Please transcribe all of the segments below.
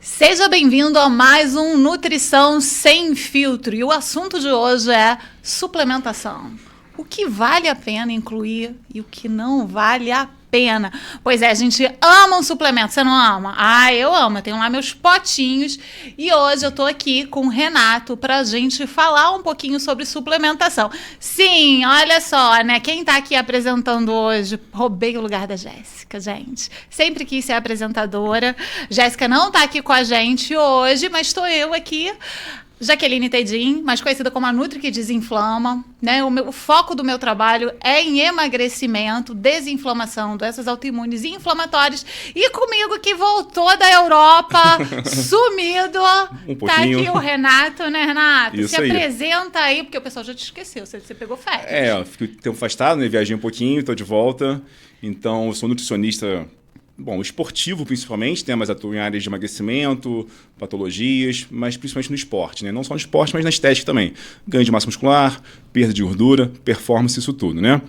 Seja bem-vindo a mais um Nutrição Sem Filtro. E o assunto de hoje é suplementação. O que vale a pena incluir e o que não vale a pena. Pois é, a gente ama um suplemento. Você não ama? Ah, eu amo. Eu tenho lá meus potinhos. E hoje eu tô aqui com o Renato pra gente falar um pouquinho sobre suplementação. Sim, olha só, né? Quem tá aqui apresentando hoje, roubei o lugar da Jéssica, gente. Sempre quis ser apresentadora. Jéssica não tá aqui com a gente hoje, mas estou eu aqui. Jaqueline Tedim, mais conhecida como a Nutri que Desinflama, né? O foco do meu trabalho é em emagrecimento, desinflamação, doenças autoimunes e inflamatórias. E comigo que voltou da Europa, sumido, tá aqui o Renato, né, Renato? Isso Se aí. Apresenta aí, porque o pessoal já te esqueceu, você pegou férias. Eu fiquei tempo afastado, né? Viajei um pouquinho, estou de volta. Então, eu sou nutricionista, esportivo principalmente, né? Mas atuo em áreas de emagrecimento, patologias, mas principalmente no esporte, né? Não só no esporte, mas na estética também. Ganho de massa muscular, perda de gordura, performance, isso tudo, né?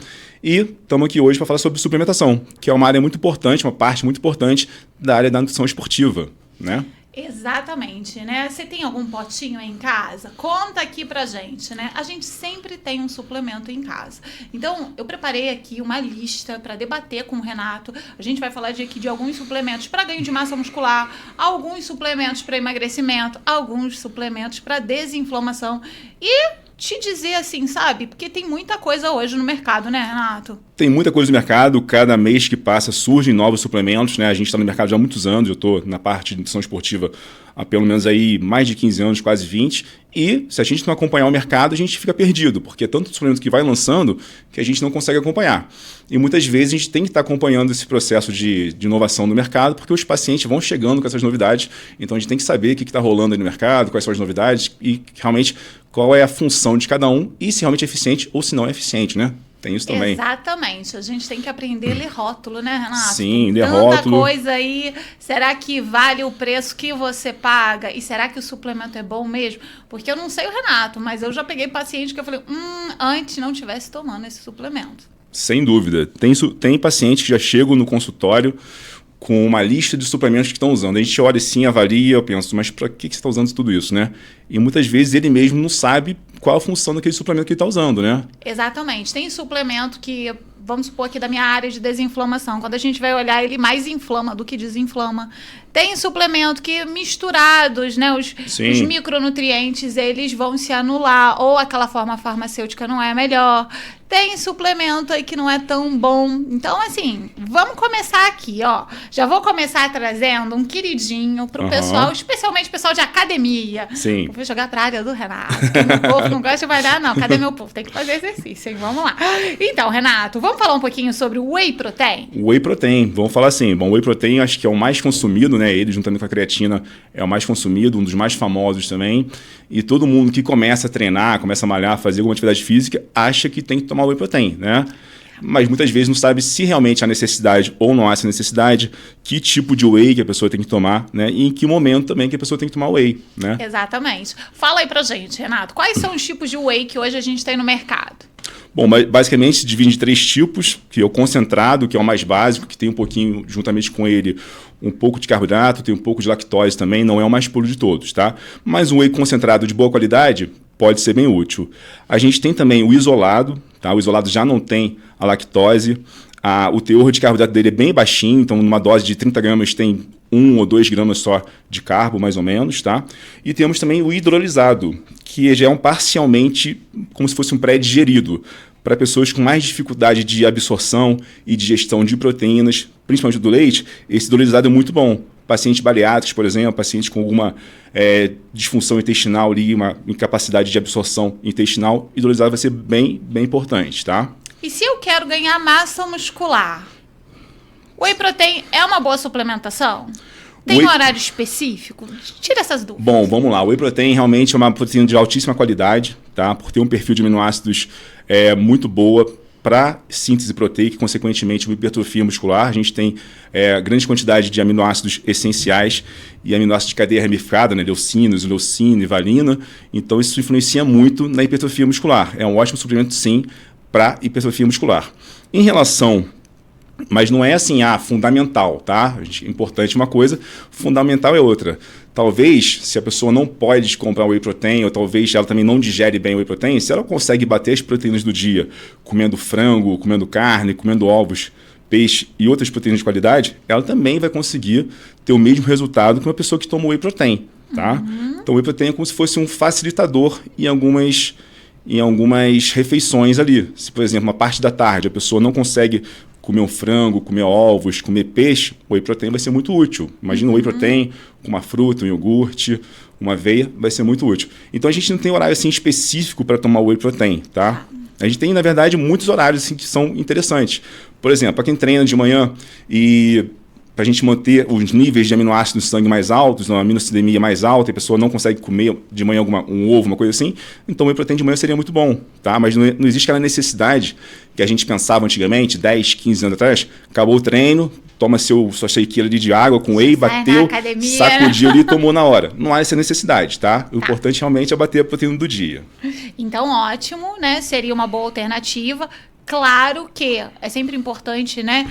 E estamos aqui hoje para falar sobre suplementação, que é uma área muito importante, uma parte muito importante da área da nutrição esportiva, né? Exatamente, né? Você tem algum potinho aí em casa? Conta aqui pra gente, né? A gente sempre tem um suplemento em casa. Então, eu preparei aqui uma lista para debater com o Renato. A gente vai falar aqui de alguns suplementos para ganho de massa muscular, alguns suplementos para emagrecimento, alguns suplementos para desinflamação e te dizer assim, sabe? Porque tem muita coisa hoje no mercado, né, Renato? Tem muita coisa no mercado, cada mês que passa surgem novos suplementos, né? A gente está no mercado já há muitos anos, eu estou na parte de nutrição esportiva há pelo menos aí mais de 15 anos, quase 20, e se a gente não acompanhar o mercado, a gente fica perdido, porque é tanto suplemento que vai lançando que a gente não consegue acompanhar. E muitas vezes a gente tem que estar acompanhando esse processo de inovação no mercado, porque os pacientes vão chegando com essas novidades, então a gente tem que saber o que está rolando aí no mercado, quais são as novidades e realmente qual é a função de cada um e se realmente é eficiente ou se não é eficiente, né? Tem isso também. Exatamente. A gente tem que aprender a ler rótulo, né, Renato? Sim, ler tanta rótulo. Coisa aí. Será que vale o preço que você paga? E será que o suplemento é bom mesmo? Porque eu não sei o Renato, mas eu já peguei paciente que eu falei, antes não tivesse tomando esse suplemento. Sem dúvida. Tem pacientes que já chegam no consultório com uma lista de suplementos que estão usando. A gente olha assim, avalia, eu penso, mas para que você está usando tudo isso, né? E muitas vezes ele mesmo não sabe qual a função daquele suplemento que ele está usando, né? Exatamente. Tem suplemento que, vamos supor aqui da minha área de desinflamação, quando a gente vai olhar, ele mais inflama do que desinflama. Tem suplemento que misturados, né, os micronutrientes, eles vão se anular, ou aquela forma farmacêutica não é a melhor. Tem suplemento aí que não é tão bom. Então, assim, vamos começar aqui, ó. Já vou começar trazendo um queridinho pro pessoal, especialmente o pessoal de academia. Sim. Eu vou jogar pra área do Renato. O povo não gosta de malhar, não. Cadê meu povo? Tem que fazer exercício, hein? Vamos lá. Então, Renato, vamos falar um pouquinho sobre o Whey Protein? O Whey Protein, vamos falar assim. Bom, o Whey Protein acho que é o mais consumido, né? Ele, juntamente com a creatina, é o mais consumido, um dos mais famosos também. E todo mundo que começa a treinar, começa a malhar, fazer alguma atividade física, acha que tem que tomar o Whey Protein, né? Mas muitas vezes não sabe se realmente há necessidade ou não há essa necessidade, que tipo de whey que a pessoa tem que tomar, né? E em que momento também que a pessoa tem que tomar whey, né? Exatamente. Fala aí pra gente, Renato, quais são os tipos de whey que hoje a gente tem no mercado? Bom, basicamente se divide em 3 tipos, que é o concentrado, que é o mais básico, que tem um pouquinho, juntamente com ele, um pouco de carboidrato, tem um pouco de lactose também, não é o mais puro de todos, tá? Mas um whey concentrado de boa qualidade pode ser bem útil. A gente tem também o isolado, tá? O isolado já não tem a lactose, o teor de carboidrato dele é bem baixinho, então numa dose de 30 gramas tem 1 ou 2 gramas só de carbo, mais ou menos, tá? E temos também o hidrolisado, que já é parcialmente como se fosse um pré-digerido, para pessoas com mais dificuldade de absorção e digestão de proteínas, principalmente do leite. Esse hidrolisado é muito bom. Pacientes bariátricos, por exemplo, pacientes com alguma disfunção intestinal ali, uma incapacidade de absorção intestinal, hidrolisado vai ser bem, bem importante, tá? E se eu quero ganhar massa muscular, o Whey Protein é uma boa suplementação? Tem um horário específico? Tira essas dúvidas. Bom, vamos lá. O Whey Protein realmente é uma proteína de altíssima qualidade, tá? Por ter um perfil de aminoácidos muito boa para síntese proteica e, consequentemente, uma hipertrofia muscular. A gente tem grande quantidade de aminoácidos essenciais e aminoácidos de cadeia ramificada, né? Leucina, isoleucina e valina. Então, isso influencia muito na hipertrofia muscular. É um ótimo suplemento, sim, para hipertrofia muscular. Em relação Mas não é assim, fundamental, tá? Importante uma coisa, fundamental é outra. Talvez, se a pessoa não pode comprar whey protein, ou talvez ela também não digere bem o whey protein, se ela consegue bater as proteínas do dia, comendo frango, comendo carne, comendo ovos, peixe e outras proteínas de qualidade, ela também vai conseguir ter o mesmo resultado que uma pessoa que toma whey protein, tá? Então, o whey protein é como se fosse um facilitador em algumas refeições ali. Se, por exemplo, uma parte da tarde a pessoa não consegue comer um frango, comer ovos, comer peixe, o whey protein vai ser muito útil. Imagina um whey protein com uma fruta, um iogurte, uma aveia, vai ser muito útil. Então, a gente não tem horário assim, específico para tomar whey protein, tá? A gente tem, na verdade, muitos horários assim, que são interessantes. Por exemplo, para quem treina de manhã e para a gente manter os níveis de aminoácidos no sangue mais altos, uma aminocidemia mais alta, e a pessoa não consegue comer de manhã um ovo, uma coisa assim, então o whey protein de manhã seria muito bom, tá? Mas não existe aquela necessidade que a gente pensava antigamente, 10, 15 anos atrás, acabou o treino, toma sua shakeira de água com whey, bateu, sacudiu ali e tomou na hora. Não há essa necessidade, tá? O importante realmente é bater a proteína do dia. Então, ótimo, né? Seria uma boa alternativa. Claro que é sempre importante, né?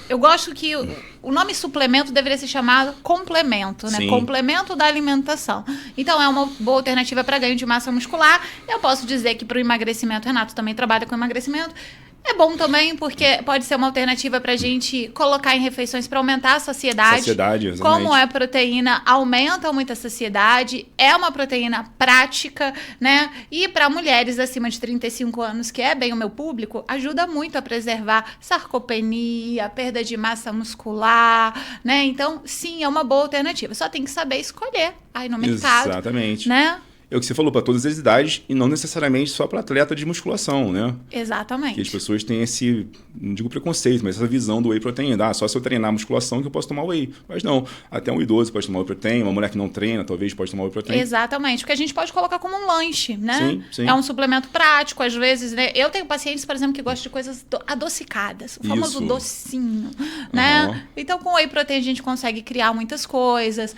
Eu gosto que o nome suplemento deveria ser chamado complemento, né? Sim. Complemento da alimentação. Então, é uma boa alternativa para ganho de massa muscular. Eu posso dizer que para o emagrecimento, Renato também trabalha com emagrecimento. É bom também, porque pode ser uma alternativa para a gente colocar em refeições para aumentar a saciedade. Saciedade, exatamente. Como é proteína, aumenta muito a saciedade. É uma proteína prática, né? E para mulheres acima de 35 anos, que é bem o meu público, ajuda muito a preservar sarcopenia, perda de massa muscular, né? Então, sim, é uma boa alternativa. Só tem que saber escolher aí no mercado. Exatamente. Né? É o que você falou, para todas as idades e não necessariamente só para atleta de musculação, né? Exatamente. Que as pessoas têm esse, não digo preconceito, mas essa visão do whey protein. Só se eu treinar musculação que eu posso tomar whey. Mas não, até um idoso pode tomar whey protein, uma mulher que não treina talvez pode tomar whey protein. Exatamente, porque a gente pode colocar como um lanche, né? Sim, sim. É um suplemento prático, às vezes, né? Eu tenho pacientes, por exemplo, que gostam de coisas adocicadas, o famoso docinho, né? Então, com whey protein a gente consegue criar muitas coisas,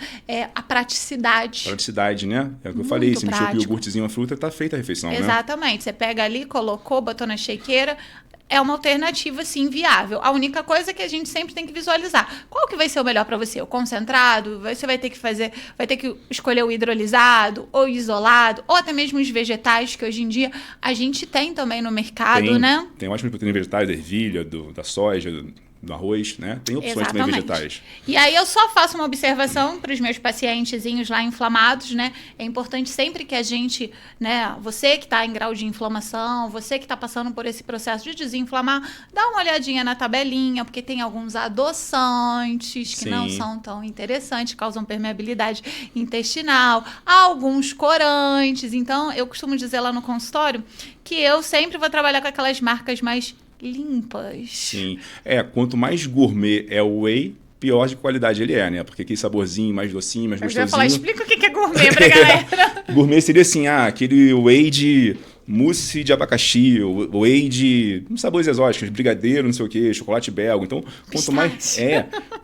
a praticidade. Praticidade, né? É o que eu falei, se mexeu com o iogurtezinho, uma fruta, tá feita a refeição, Exatamente. Né? Você pega ali, colocou, botou na shakeira, é uma alternativa, sim, viável. A única coisa é que a gente sempre tem que visualizar. Qual que vai ser o melhor para você? O concentrado? Você vai ter que escolher o hidrolisado, ou isolado, ou até mesmo os vegetais, que hoje em dia a gente tem também no mercado, né? Tem ótimas proteínas vegetais, da ervilha, da soja, do arroz, né? Tem opções também vegetais. E aí eu só faço uma observação para os meus pacientezinhos lá inflamados, né? É importante sempre que a gente, né? Você que está em grau de inflamação, você que está passando por esse processo de desinflamar, dá uma olhadinha na tabelinha, porque tem alguns adoçantes que não são tão interessantes, causam permeabilidade intestinal, alguns corantes. Então, eu costumo dizer lá no consultório que eu sempre vou trabalhar com aquelas marcas mais limpas. Sim. Quanto mais gourmet é o whey, pior de qualidade ele é, né? Porque aquele saborzinho mais docinho, mais gostosinho. Eu ia falar, explica o que é gourmet pra galera. Gourmet seria assim, aquele whey de mousse de abacaxi, whey de sabores exóticos, brigadeiro, não sei o quê, chocolate belga. Então,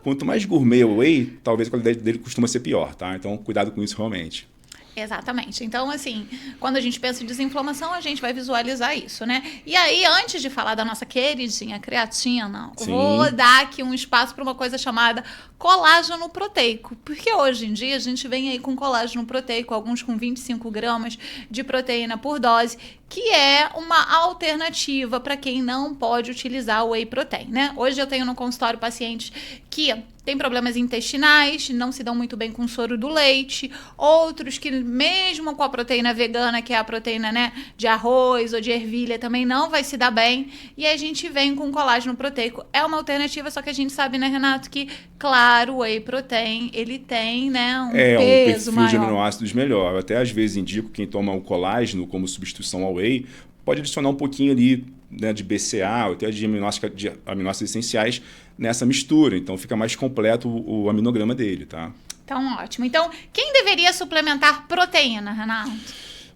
quanto mais gourmet o whey, talvez a qualidade dele costuma ser pior, tá? Então, cuidado com isso realmente. Exatamente. Então, assim, quando a gente pensa em desinflamação, a gente vai visualizar isso, né? E aí, antes de falar da nossa queridinha creatina, vou dar aqui um espaço para uma coisa chamada colágeno proteico. Porque hoje em dia a gente vem aí com colágeno proteico, alguns com 25 gramas de proteína por dose, que é uma alternativa para quem não pode utilizar o whey protein, né? Hoje eu tenho no consultório pacientes que têm problemas intestinais, não se dão muito bem com o soro do leite, outros que mesmo com a proteína vegana, que é a proteína, né, de arroz ou de ervilha, também não vai se dar bem, e a gente vem com colágeno proteico. É uma alternativa, só que a gente sabe, né, Renato, que, claro, o whey protein, ele tem, né, um peso maior. Um perfil de aminoácidos melhor. Eu até às vezes indico quem toma o colágeno como substituição ao whey, pode adicionar um pouquinho ali, né, de BCA ou até de aminoácidos essenciais nessa mistura. Então fica mais completo o aminograma dele, tá? Então, ótimo. Então, quem deveria suplementar proteína, Renato?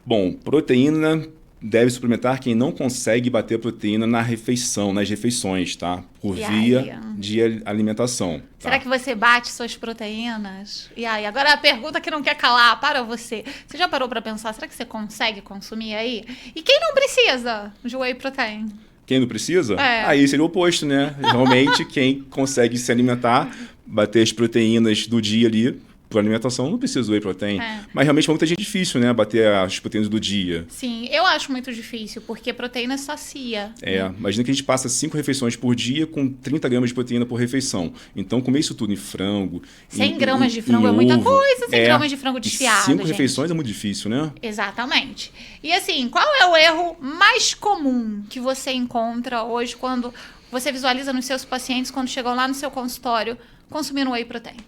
Bom, proteína deve suplementar quem não consegue bater proteína na refeição, nas refeições, tá? Por via de alimentação. Tá? Será que você bate suas proteínas? E aí, agora a pergunta que não quer calar para você. Você já parou para pensar, será que você consegue consumir aí? E quem não precisa de whey protein? Quem não precisa, É. aí seria o oposto, né? Realmente, quem consegue se alimentar, bater as proteínas do dia ali, por alimentação, não precisa do whey protein. Mas realmente para muita gente é difícil, né? Bater as proteínas do dia. Sim, eu acho muito difícil, porque proteína sacia. Imagina que a gente passa 5 refeições por dia com 30 gramas de proteína por refeição. Então, comer isso tudo em frango... 100 gramas de frango é muita coisa, 100 gramas de frango desfiado, 5 gente. refeições é muito difícil, né? Exatamente. E assim, qual é o erro mais comum que você encontra hoje quando você visualiza nos seus pacientes quando chegam lá no seu consultório consumindo whey protein?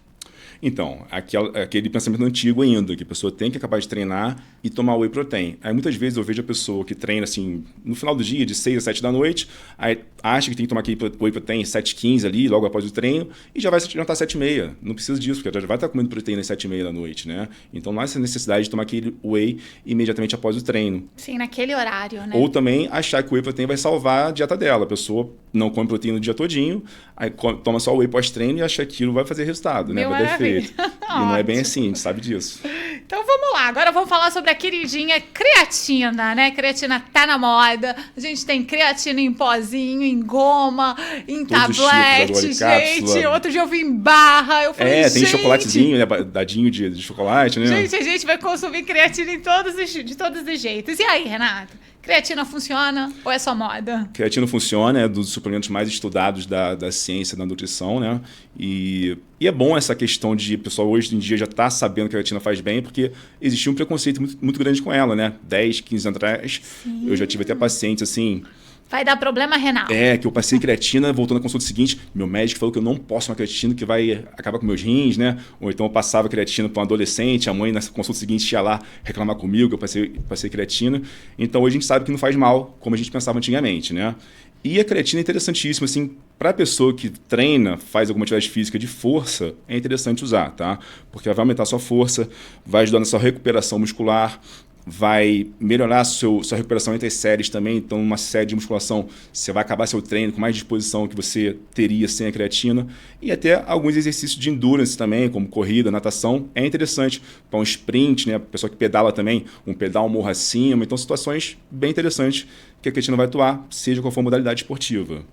Então, aquele pensamento antigo ainda, que a pessoa tem que acabar de treinar e tomar whey protein. Aí muitas vezes eu vejo a pessoa que treina assim, no final do dia, de 6 a 7 da noite, aí acha que tem que tomar aquele whey protein 7h15 ali, logo após o treino, e já vai jantar 7h30. Não precisa disso, porque já vai estar comendo proteína às 7h30 da noite, né? Então não há essa necessidade de tomar aquele whey imediatamente após o treino. Sim, naquele horário, né? Ou também achar que o whey protein vai salvar a dieta dela. A pessoa não come proteína o dia todinho, aí toma só o whey pós-treino e acha que aquilo vai fazer resultado, né? Vai dar efeito. E não é bem assim, a gente sabe disso. Então vamos lá, agora vamos falar sobre a queridinha creatina, né? Creatina tá na moda. A gente tem creatina em pozinho, em goma, em todos tablete, gente. Outro dia eu vi em barra. Eu falei, tem chocolatezinho, né? Dadinho de chocolate, né? Gente, a gente vai consumir creatina de todos os jeitos. E aí, Renato? Creatina funciona ou é só moda? Creatina funciona, é dos suplementos mais estudados da ciência, da nutrição, né? E é bom essa questão de o pessoal hoje em dia já está sabendo que a creatina faz bem, porque existia um preconceito muito grande com ela, né? 10, 15 anos atrás, eu já tive até pacientes assim... Vai dar problema renal. Que eu passei creatina, voltando à consulta seguinte, meu médico falou que eu não posso tomar creatina, que vai acabar com meus rins, né? Ou então eu passava creatina para um adolescente, a mãe na consulta seguinte ia lá reclamar comigo que eu passei creatina. Então hoje a gente sabe que não faz mal, como a gente pensava antigamente, né? E a creatina é interessantíssima, assim, para a pessoa que treina, faz alguma atividade física de força, é interessante usar, tá? Porque ela vai aumentar a sua força, vai ajudar na sua recuperação muscular, vai melhorar a sua recuperação entre as séries também. Então, uma série de musculação, você vai acabar seu treino com mais disposição que você teria sem a creatina. E até alguns exercícios de endurance também, como corrida, natação, é interessante. Para um sprint, né? A pessoa que pedala também, um pedal morro acima. Então, situações bem interessantes que a creatina vai atuar, seja qual for a modalidade esportiva.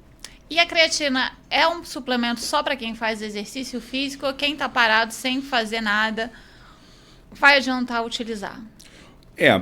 E a creatina é um suplemento só para quem faz exercício físico ou quem está parado sem fazer nada vai adiantar utilizar?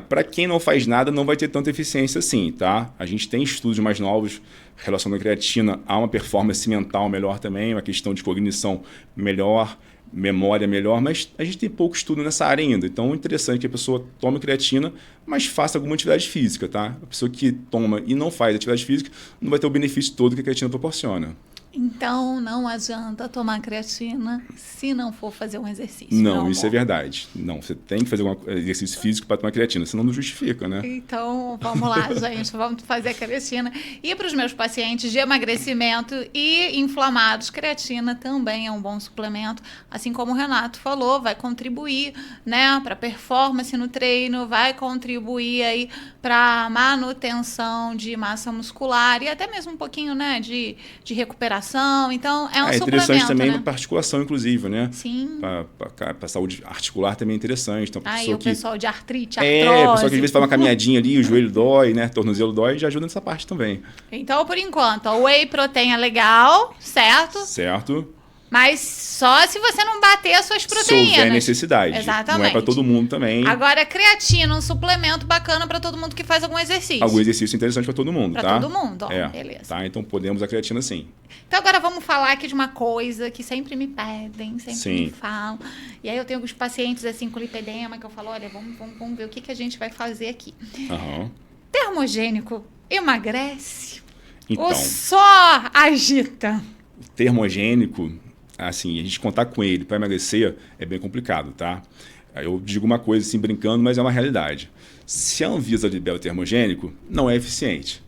Para quem não faz nada, não vai ter tanta eficiência assim, tá? A gente tem estudos mais novos relacionando a creatina a uma performance mental melhor também, uma questão de cognição melhor, memória melhor, mas a gente tem pouco estudo nessa área ainda. Então, é interessante que a pessoa tome creatina, mas faça alguma atividade física, tá? A pessoa que toma e não faz atividade física não vai ter o benefício todo que a creatina proporciona. Então, não adianta tomar creatina se não for fazer um exercício. Não, isso é verdade. Não, você tem que fazer um exercício físico para tomar creatina, senão não justifica, né? Então, vamos lá, gente, vamos fazer a creatina. E para os meus pacientes de emagrecimento e inflamados, creatina também é um bom suplemento. Assim como o Renato falou, vai contribuir, né, para performance no treino, vai contribuir aí para manutenção de massa muscular e até mesmo um pouquinho, né, de recuperação. Então, é um suplemento, interessante também, né? para articulação, inclusive, né? Sim. Para saúde articular também é interessante. Então, Aí o pessoal de artrite, o artrose. pessoal que às vezes faz uma caminhadinha ali, o joelho dói, né? Tornozelo dói, já ajuda nessa parte também. Então, por enquanto, o whey protein é legal, certo? Certo. Mas só se você não bater as suas proteínas. Se houver necessidade. Exatamente. Não é para todo mundo também. Agora, creatina, um suplemento bacana para todo mundo que faz algum exercício. Algum exercício interessante para todo mundo, pra tá? Para todo mundo, ó, beleza. Tá, então podemos a creatina sim. Então agora vamos falar aqui de uma coisa que sempre me pedem, sempre me falam. E aí eu tenho alguns pacientes assim com lipedema que eu falo, olha, vamos ver o que a gente vai fazer aqui. Termogênico emagrece ou só agita? Termogênico, assim, a gente contar com ele para emagrecer é bem complicado, tá? Eu digo uma coisa assim brincando, mas é uma realidade. Se a Anvisa libera o termogênico, não é eficiente.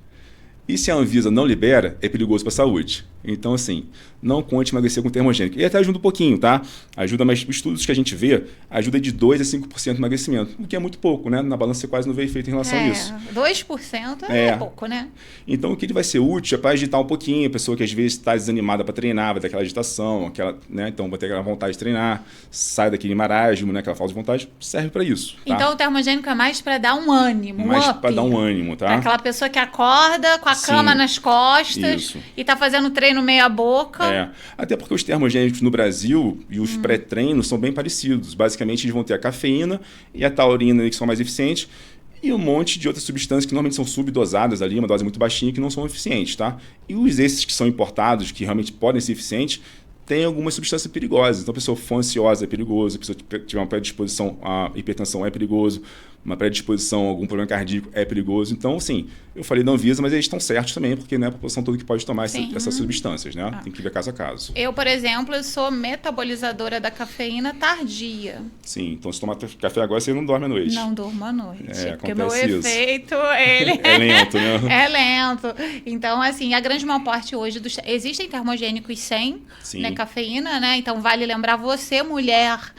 E se a Anvisa não libera, é perigoso para a saúde. Então, assim, não conte emagrecer com termogênico. E até ajuda um pouquinho, tá? Ajuda, mas estudos que a gente vê, ajuda de 2% a 5% de emagrecimento, o que é muito pouco, né? Na balança você quase não vê efeito em relação a isso. 2% é pouco, né? Então, o que ele vai ser útil é para agitar um pouquinho, a pessoa que às vezes está desanimada para treinar, vai ter aquela agitação, né? Então vai ter aquela vontade de treinar, sai daquele marasmo, né? Aquela falta de vontade, serve para isso. Tá? Então, o termogênico é mais para dar um ânimo, mais up. para dar um ânimo, tá? Pra aquela pessoa que acorda com a cama nas costas e tá fazendo treino meia boca. Até porque os termogênicos no Brasil e os pré-treinos são bem parecidos. Basicamente, eles vão ter a cafeína e a taurina, que são mais eficientes, e um monte de outras substâncias que normalmente são subdosadas ali, uma dose muito baixinha, que não são eficientes, tá? E esses que são importados, que realmente podem ser eficientes, tem algumas substâncias perigosas. Então, a pessoa for ansiosa é perigoso, a pessoa tiver uma predisposição à hipertensão é perigoso, uma predisposição a algum problema cardíaco é perigoso. Então, assim, eu falei da Anvisa, mas eles estão certos também, porque não é a população toda que pode tomar essas substâncias, né? Tem que ver caso a caso. Eu, por exemplo, sou metabolizadora da cafeína tardia. Sim, então se tomar café agora, você não dorme à noite. Não durmo à noite, porque meu efeito, ele é lento, né? É lento. Então, assim, a grande maior parte hoje existem termogênicos sem cafeína, né? Então, vale lembrar você, mulher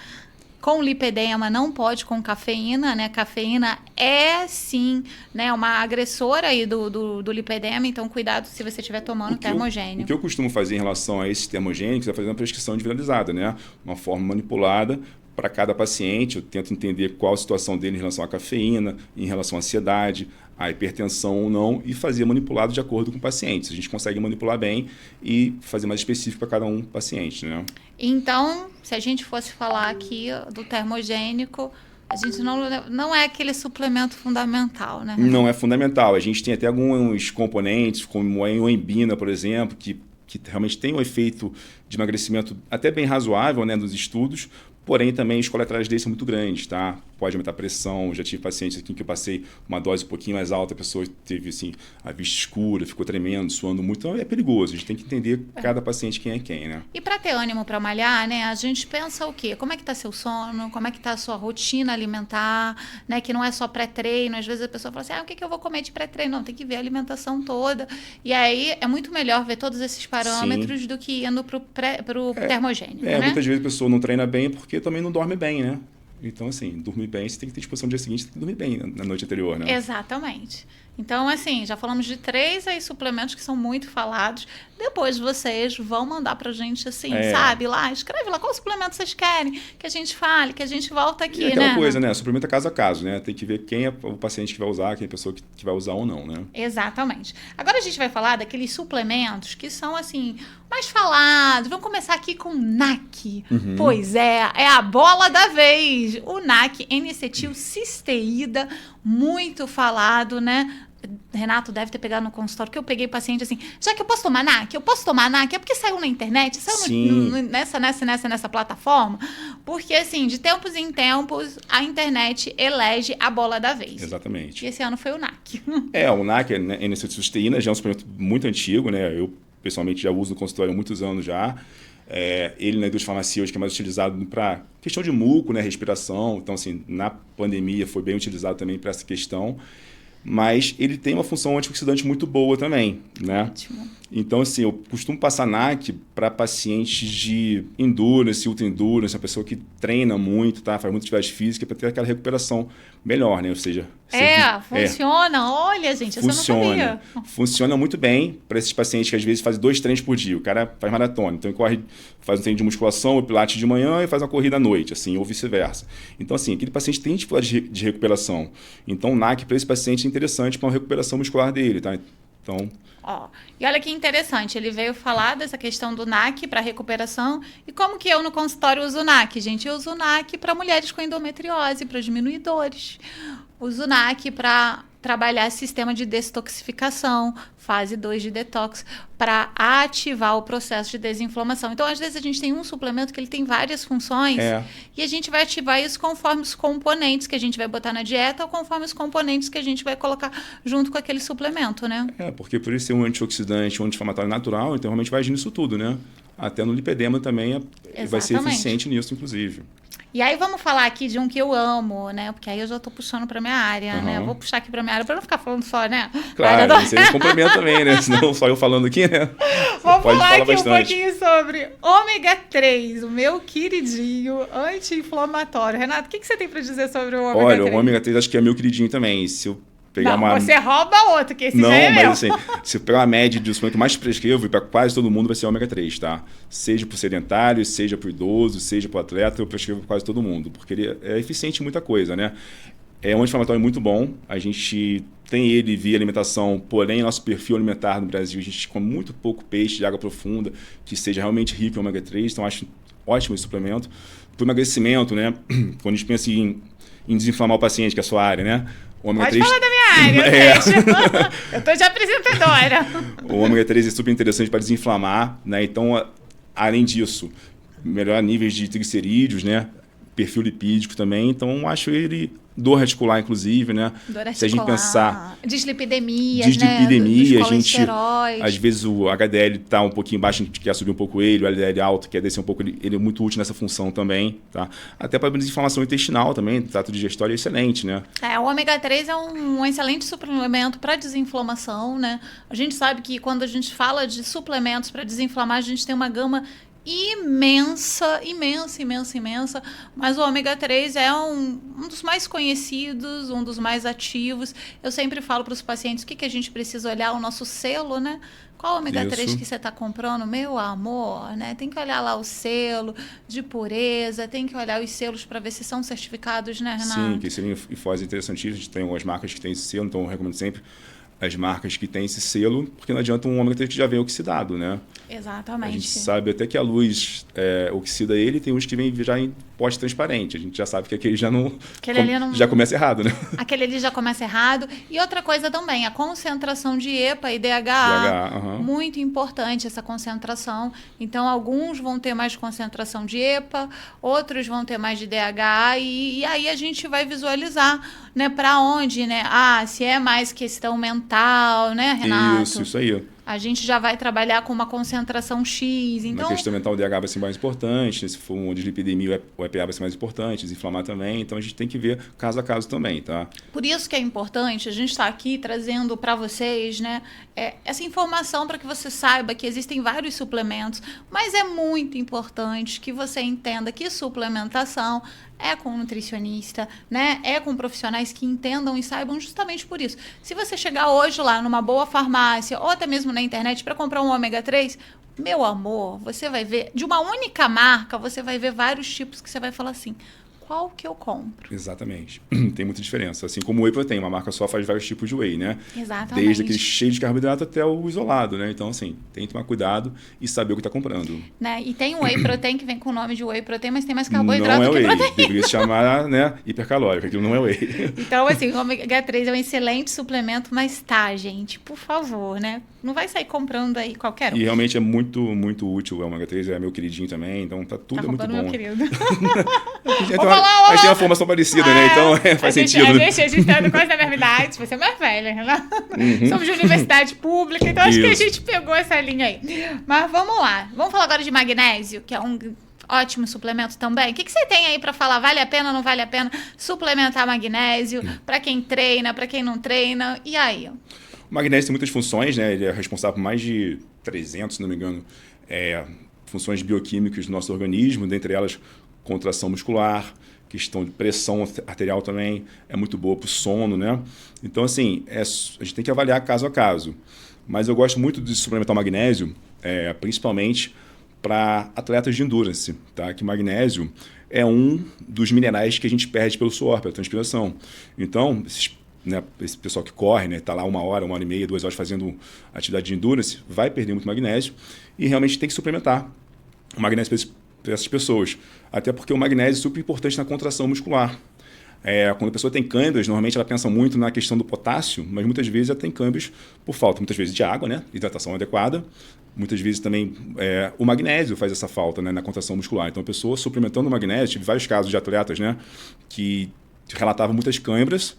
com lipedema, não pode com cafeína, né? Cafeína é, sim, né, uma agressora aí do lipedema, então cuidado se você estiver tomando termogênico. O que eu costumo fazer em relação a esses termogênicos é fazer uma prescrição individualizada, né? Uma forma manipulada para cada paciente. Eu tento entender qual a situação dele em relação à cafeína, em relação à ansiedade, à hipertensão ou não, e fazer manipulado de acordo com o paciente. A gente consegue manipular bem e fazer mais específico para cada um paciente, né? Então, se a gente fosse falar aqui do termogênico, a gente não é aquele suplemento fundamental, né? Não é fundamental. A gente tem até alguns componentes, como a ioimbina, por exemplo, que realmente tem um efeito de emagrecimento até bem razoável, né, nos estudos, porém também os colaterais dele são muito grandes, tá? Pode aumentar a pressão. Já tive pacientes aqui que eu passei uma dose um pouquinho mais alta, a pessoa teve assim, a vista escura, ficou tremendo, suando muito. Então é perigoso, a gente tem que entender cada paciente quem é quem, né? E para ter ânimo para malhar, né, a gente pensa o quê? Como é que tá seu sono? Como é que tá a sua rotina alimentar? Né, que não é só pré-treino. Às vezes a pessoa fala assim, o que eu vou comer de pré-treino? Não, tem que ver a alimentação toda. E aí é muito melhor ver todos esses parâmetros do que indo pro termogênico, né? Muitas vezes a pessoa não treina bem porque também não dorme bem, né? Então, assim, dormir bem, você tem que ter disposição no dia seguinte, você tem que dormir bem na noite anterior, né? Exatamente. Então, assim, já falamos de 3 aí suplementos que são muito falados. Depois vocês vão mandar pra gente, assim, sabe? Lá, escreve lá qual suplemento vocês querem que a gente fale, que a gente volta aqui, e aquela coisa, né? Suplemento é caso a caso, né? Tem que ver quem é o paciente que vai usar, quem é a pessoa que vai usar ou não, né? Exatamente. Agora a gente vai falar daqueles suplementos que são, assim, mais falados. Vamos começar aqui com o NAC. Pois é a bola da vez. O NAC, N-acetilcisteída, muito falado, né? Renato deve ter pegado no consultório, que eu peguei paciente assim, já que eu posso tomar NAC? Eu posso tomar NAC? É porque saiu na internet, saiu nessa plataforma, porque assim, de tempos em tempos, a internet elege a bola da vez. Exatamente. E esse ano foi o NAC. O NAC, N-acetilcisteína, já é um suplemento muito antigo, né? Eu, pessoalmente, já uso no consultório há muitos anos já. Ele na indústria farmacêutica é mais utilizado para questão de muco, né? Respiração. Então, assim, na pandemia foi bem utilizado também para essa questão. Mas ele tem uma função antioxidante muito boa também, né? Ótimo. Então, assim, eu costumo passar NAC para pacientes de endurance, ultra endurance, uma pessoa que treina muito, tá? Faz muita atividade física para ter aquela recuperação melhor, né? Ou seja... funciona. Olha, gente, essa eu não sabia. Funciona muito bem para esses pacientes que às vezes fazem 2 treinos por dia. O cara faz maratona, então ele faz um treino de musculação, o pilates de manhã e faz uma corrida à noite, assim, ou vice-versa. Então, assim, aquele paciente tem dificuldade de recuperação. Então, o NAC para esse paciente é interessante para uma recuperação muscular dele, tá? Então... e olha que interessante, ele veio falar dessa questão do NAC para recuperação. E como que eu no consultório uso o NAC? Gente, eu uso o NAC para mulheres com endometriose, para diminuir dores. Uso o NAC para trabalhar sistema de detoxificação, fase 2 de detox, para ativar o processo de desinflamação. Então, às vezes, a gente tem um suplemento que ele tem várias funções e a gente vai ativar isso conforme os componentes que a gente vai botar na dieta ou conforme os componentes que a gente vai colocar junto com aquele suplemento, né? Porque por isso ser um antioxidante, um anti-inflamatório natural, então realmente vai agir nisso tudo, né? Até no lipedema também vai ser eficiente nisso, inclusive. E aí vamos falar aqui de um que eu amo, né? Porque aí eu já tô puxando pra minha área, né? Eu vou puxar aqui pra minha área pra não ficar falando só, né? Claro, você complementa também, né? Senão só eu falando aqui, aqui, né? Vamos Pode falar aqui bastante. um pouquinho sobre ômega 3, o meu queridinho anti-inflamatório. Renato, o que você tem para dizer sobre o ômega 3? Olha, o ômega 3 acho que é meu queridinho também. Se eu pegar Não, você rouba outro, que esse Não, já é mas meu. assim, se eu pegar uma média de suplemento mais prescrevo, para quase todo mundo vai ser ômega 3, tá? Seja para o sedentário, seja para o idoso, seja para o atleta, eu prescrevo para quase todo mundo, porque ele é eficiente em muita coisa, né? É um anti-inflamatório muito bom, a gente tem ele via alimentação, porém nosso perfil alimentar no Brasil, a gente come muito pouco peixe de água profunda, que seja realmente rico em ômega 3, então acho ótimo esse suplemento. Para o emagrecimento, né? Quando a gente pensa em desinflamar o paciente, que é a sua área, né? O ômega Pode 3... falar da minha área, eu tô de apresentadora. O ômega 3 é super interessante para desinflamar, né? Então, além disso, melhorar níveis de triglicerídeos, né? Perfil lipídico também. Então, acho ele dor radicular, inclusive, né? Dor articular, se a gente pensar... Dislipidemia, Dislipidemia, né? a gente... Às vezes o HDL está um pouquinho baixo, a gente quer subir um pouco ele, o LDL alto quer descer um pouco ele é muito útil nessa função também, tá? Até para desinflamação intestinal também, trato digestório é excelente, né? O ômega 3 é um excelente suplemento para desinflamação, né? A gente sabe que quando a gente fala de suplementos para desinflamar, a gente tem uma gama imensa, mas o ômega 3 é um dos mais conhecidos, um dos mais ativos. Eu sempre falo para os pacientes o que a gente precisa olhar, o nosso selo, né? Qual ômega 3 que você está comprando? Meu amor, né? Tem que olhar lá o selo de pureza, tem que olhar os selos para ver se são certificados, né, Renato? Sim, que seria IFOS interessantíssimo. A gente tem algumas marcas que têm esse selo, então eu recomendo sempre as marcas que têm esse selo, porque não adianta um ômega 3 que já vem oxidado, né? Exatamente. A gente sabe até que a luz oxida ele, tem uns que vem já em pote transparente. A gente já sabe que aquele já não... já começa errado, né? Aquele ali já começa errado. E outra coisa também, a concentração de EPA e DHA. Muito importante essa concentração. Então, alguns vão ter mais concentração de EPA, outros vão ter mais de DHA, e aí a gente vai visualizar, né, para onde, né? Se é mais questão mental, né, Renato? Isso aí. A gente já vai trabalhar com uma concentração X. Então, na questão mental, o DH vai ser mais importante. Se for uma dislipidemia, o EPA vai ser mais importante. Desinflamar também. Então, a gente tem que ver caso a caso também, tá? Por isso que é importante a gente estar aqui trazendo para vocês, né, essa informação para que você saiba que existem vários suplementos. Mas é muito importante que você entenda que suplementação é com um nutricionista, né? É com profissionais que entendam e saibam justamente por isso. Se você chegar hoje lá numa boa farmácia ou até mesmo na internet para comprar um ômega 3, meu amor, você vai ver, de uma única marca, você vai ver vários tipos que você vai falar assim, qual que eu compro? Exatamente. Tem muita diferença. Assim como o whey protein, uma marca só faz vários tipos de whey, né? Exatamente. Desde aquele cheio de carboidrato até o isolado, né? Então, assim, tem que tomar cuidado e saber o que está comprando. Né? E tem o whey protein que vem com o nome de whey protein, mas tem mais carboidrato não é que whey. proteína. Deveria se chamar, né, hipercalórico. Aquilo não é whey. Então, assim, o ômega 3 é um excelente suplemento, mas tá, gente, por favor, né? Não vai sair comprando aí qualquer um. E realmente é muito, muito útil. O ômega 3 é meu queridinho também, então tá tudo muito bom. Meu querido. A gente tem uma formação parecida, né? Então faz sentido. A gente tá quase da mesma idade, você é mais velha, né? Somos de universidade pública, então acho que a gente pegou essa linha aí. Mas vamos lá. Vamos falar agora de magnésio, que é um ótimo suplemento também. O que você tem aí para falar? Vale a pena ou não vale a pena suplementar magnésio? Para quem treina, para quem não treina? E aí? O magnésio tem muitas funções, né? Ele é responsável por mais de 300, se não me engano, funções bioquímicas do nosso organismo, dentre elas contração muscular, questão de pressão arterial também, é muito boa para o sono, né? Então, assim, a gente tem que avaliar caso a caso. Mas eu gosto muito de suplementar o magnésio, principalmente para atletas de endurance, tá? Que magnésio é um dos minerais que a gente perde pelo suor, pela transpiração. Então, esse pessoal que corre, né, tá lá 1 hora, 1 hora e meia, 2 horas fazendo atividade de endurance, vai perder muito magnésio e realmente tem que suplementar o magnésio para essas pessoas. Até porque o magnésio é super importante na contração muscular. Quando a pessoa tem câimbras, normalmente ela pensa muito na questão do potássio, mas muitas vezes ela tem câimbras por falta, muitas vezes de água, né, hidratação adequada. Muitas vezes também o magnésio faz essa falta, né, na contração muscular. Então a pessoa suplementando o magnésio, tive vários casos de atletas, né, que relatavam muitas câimbras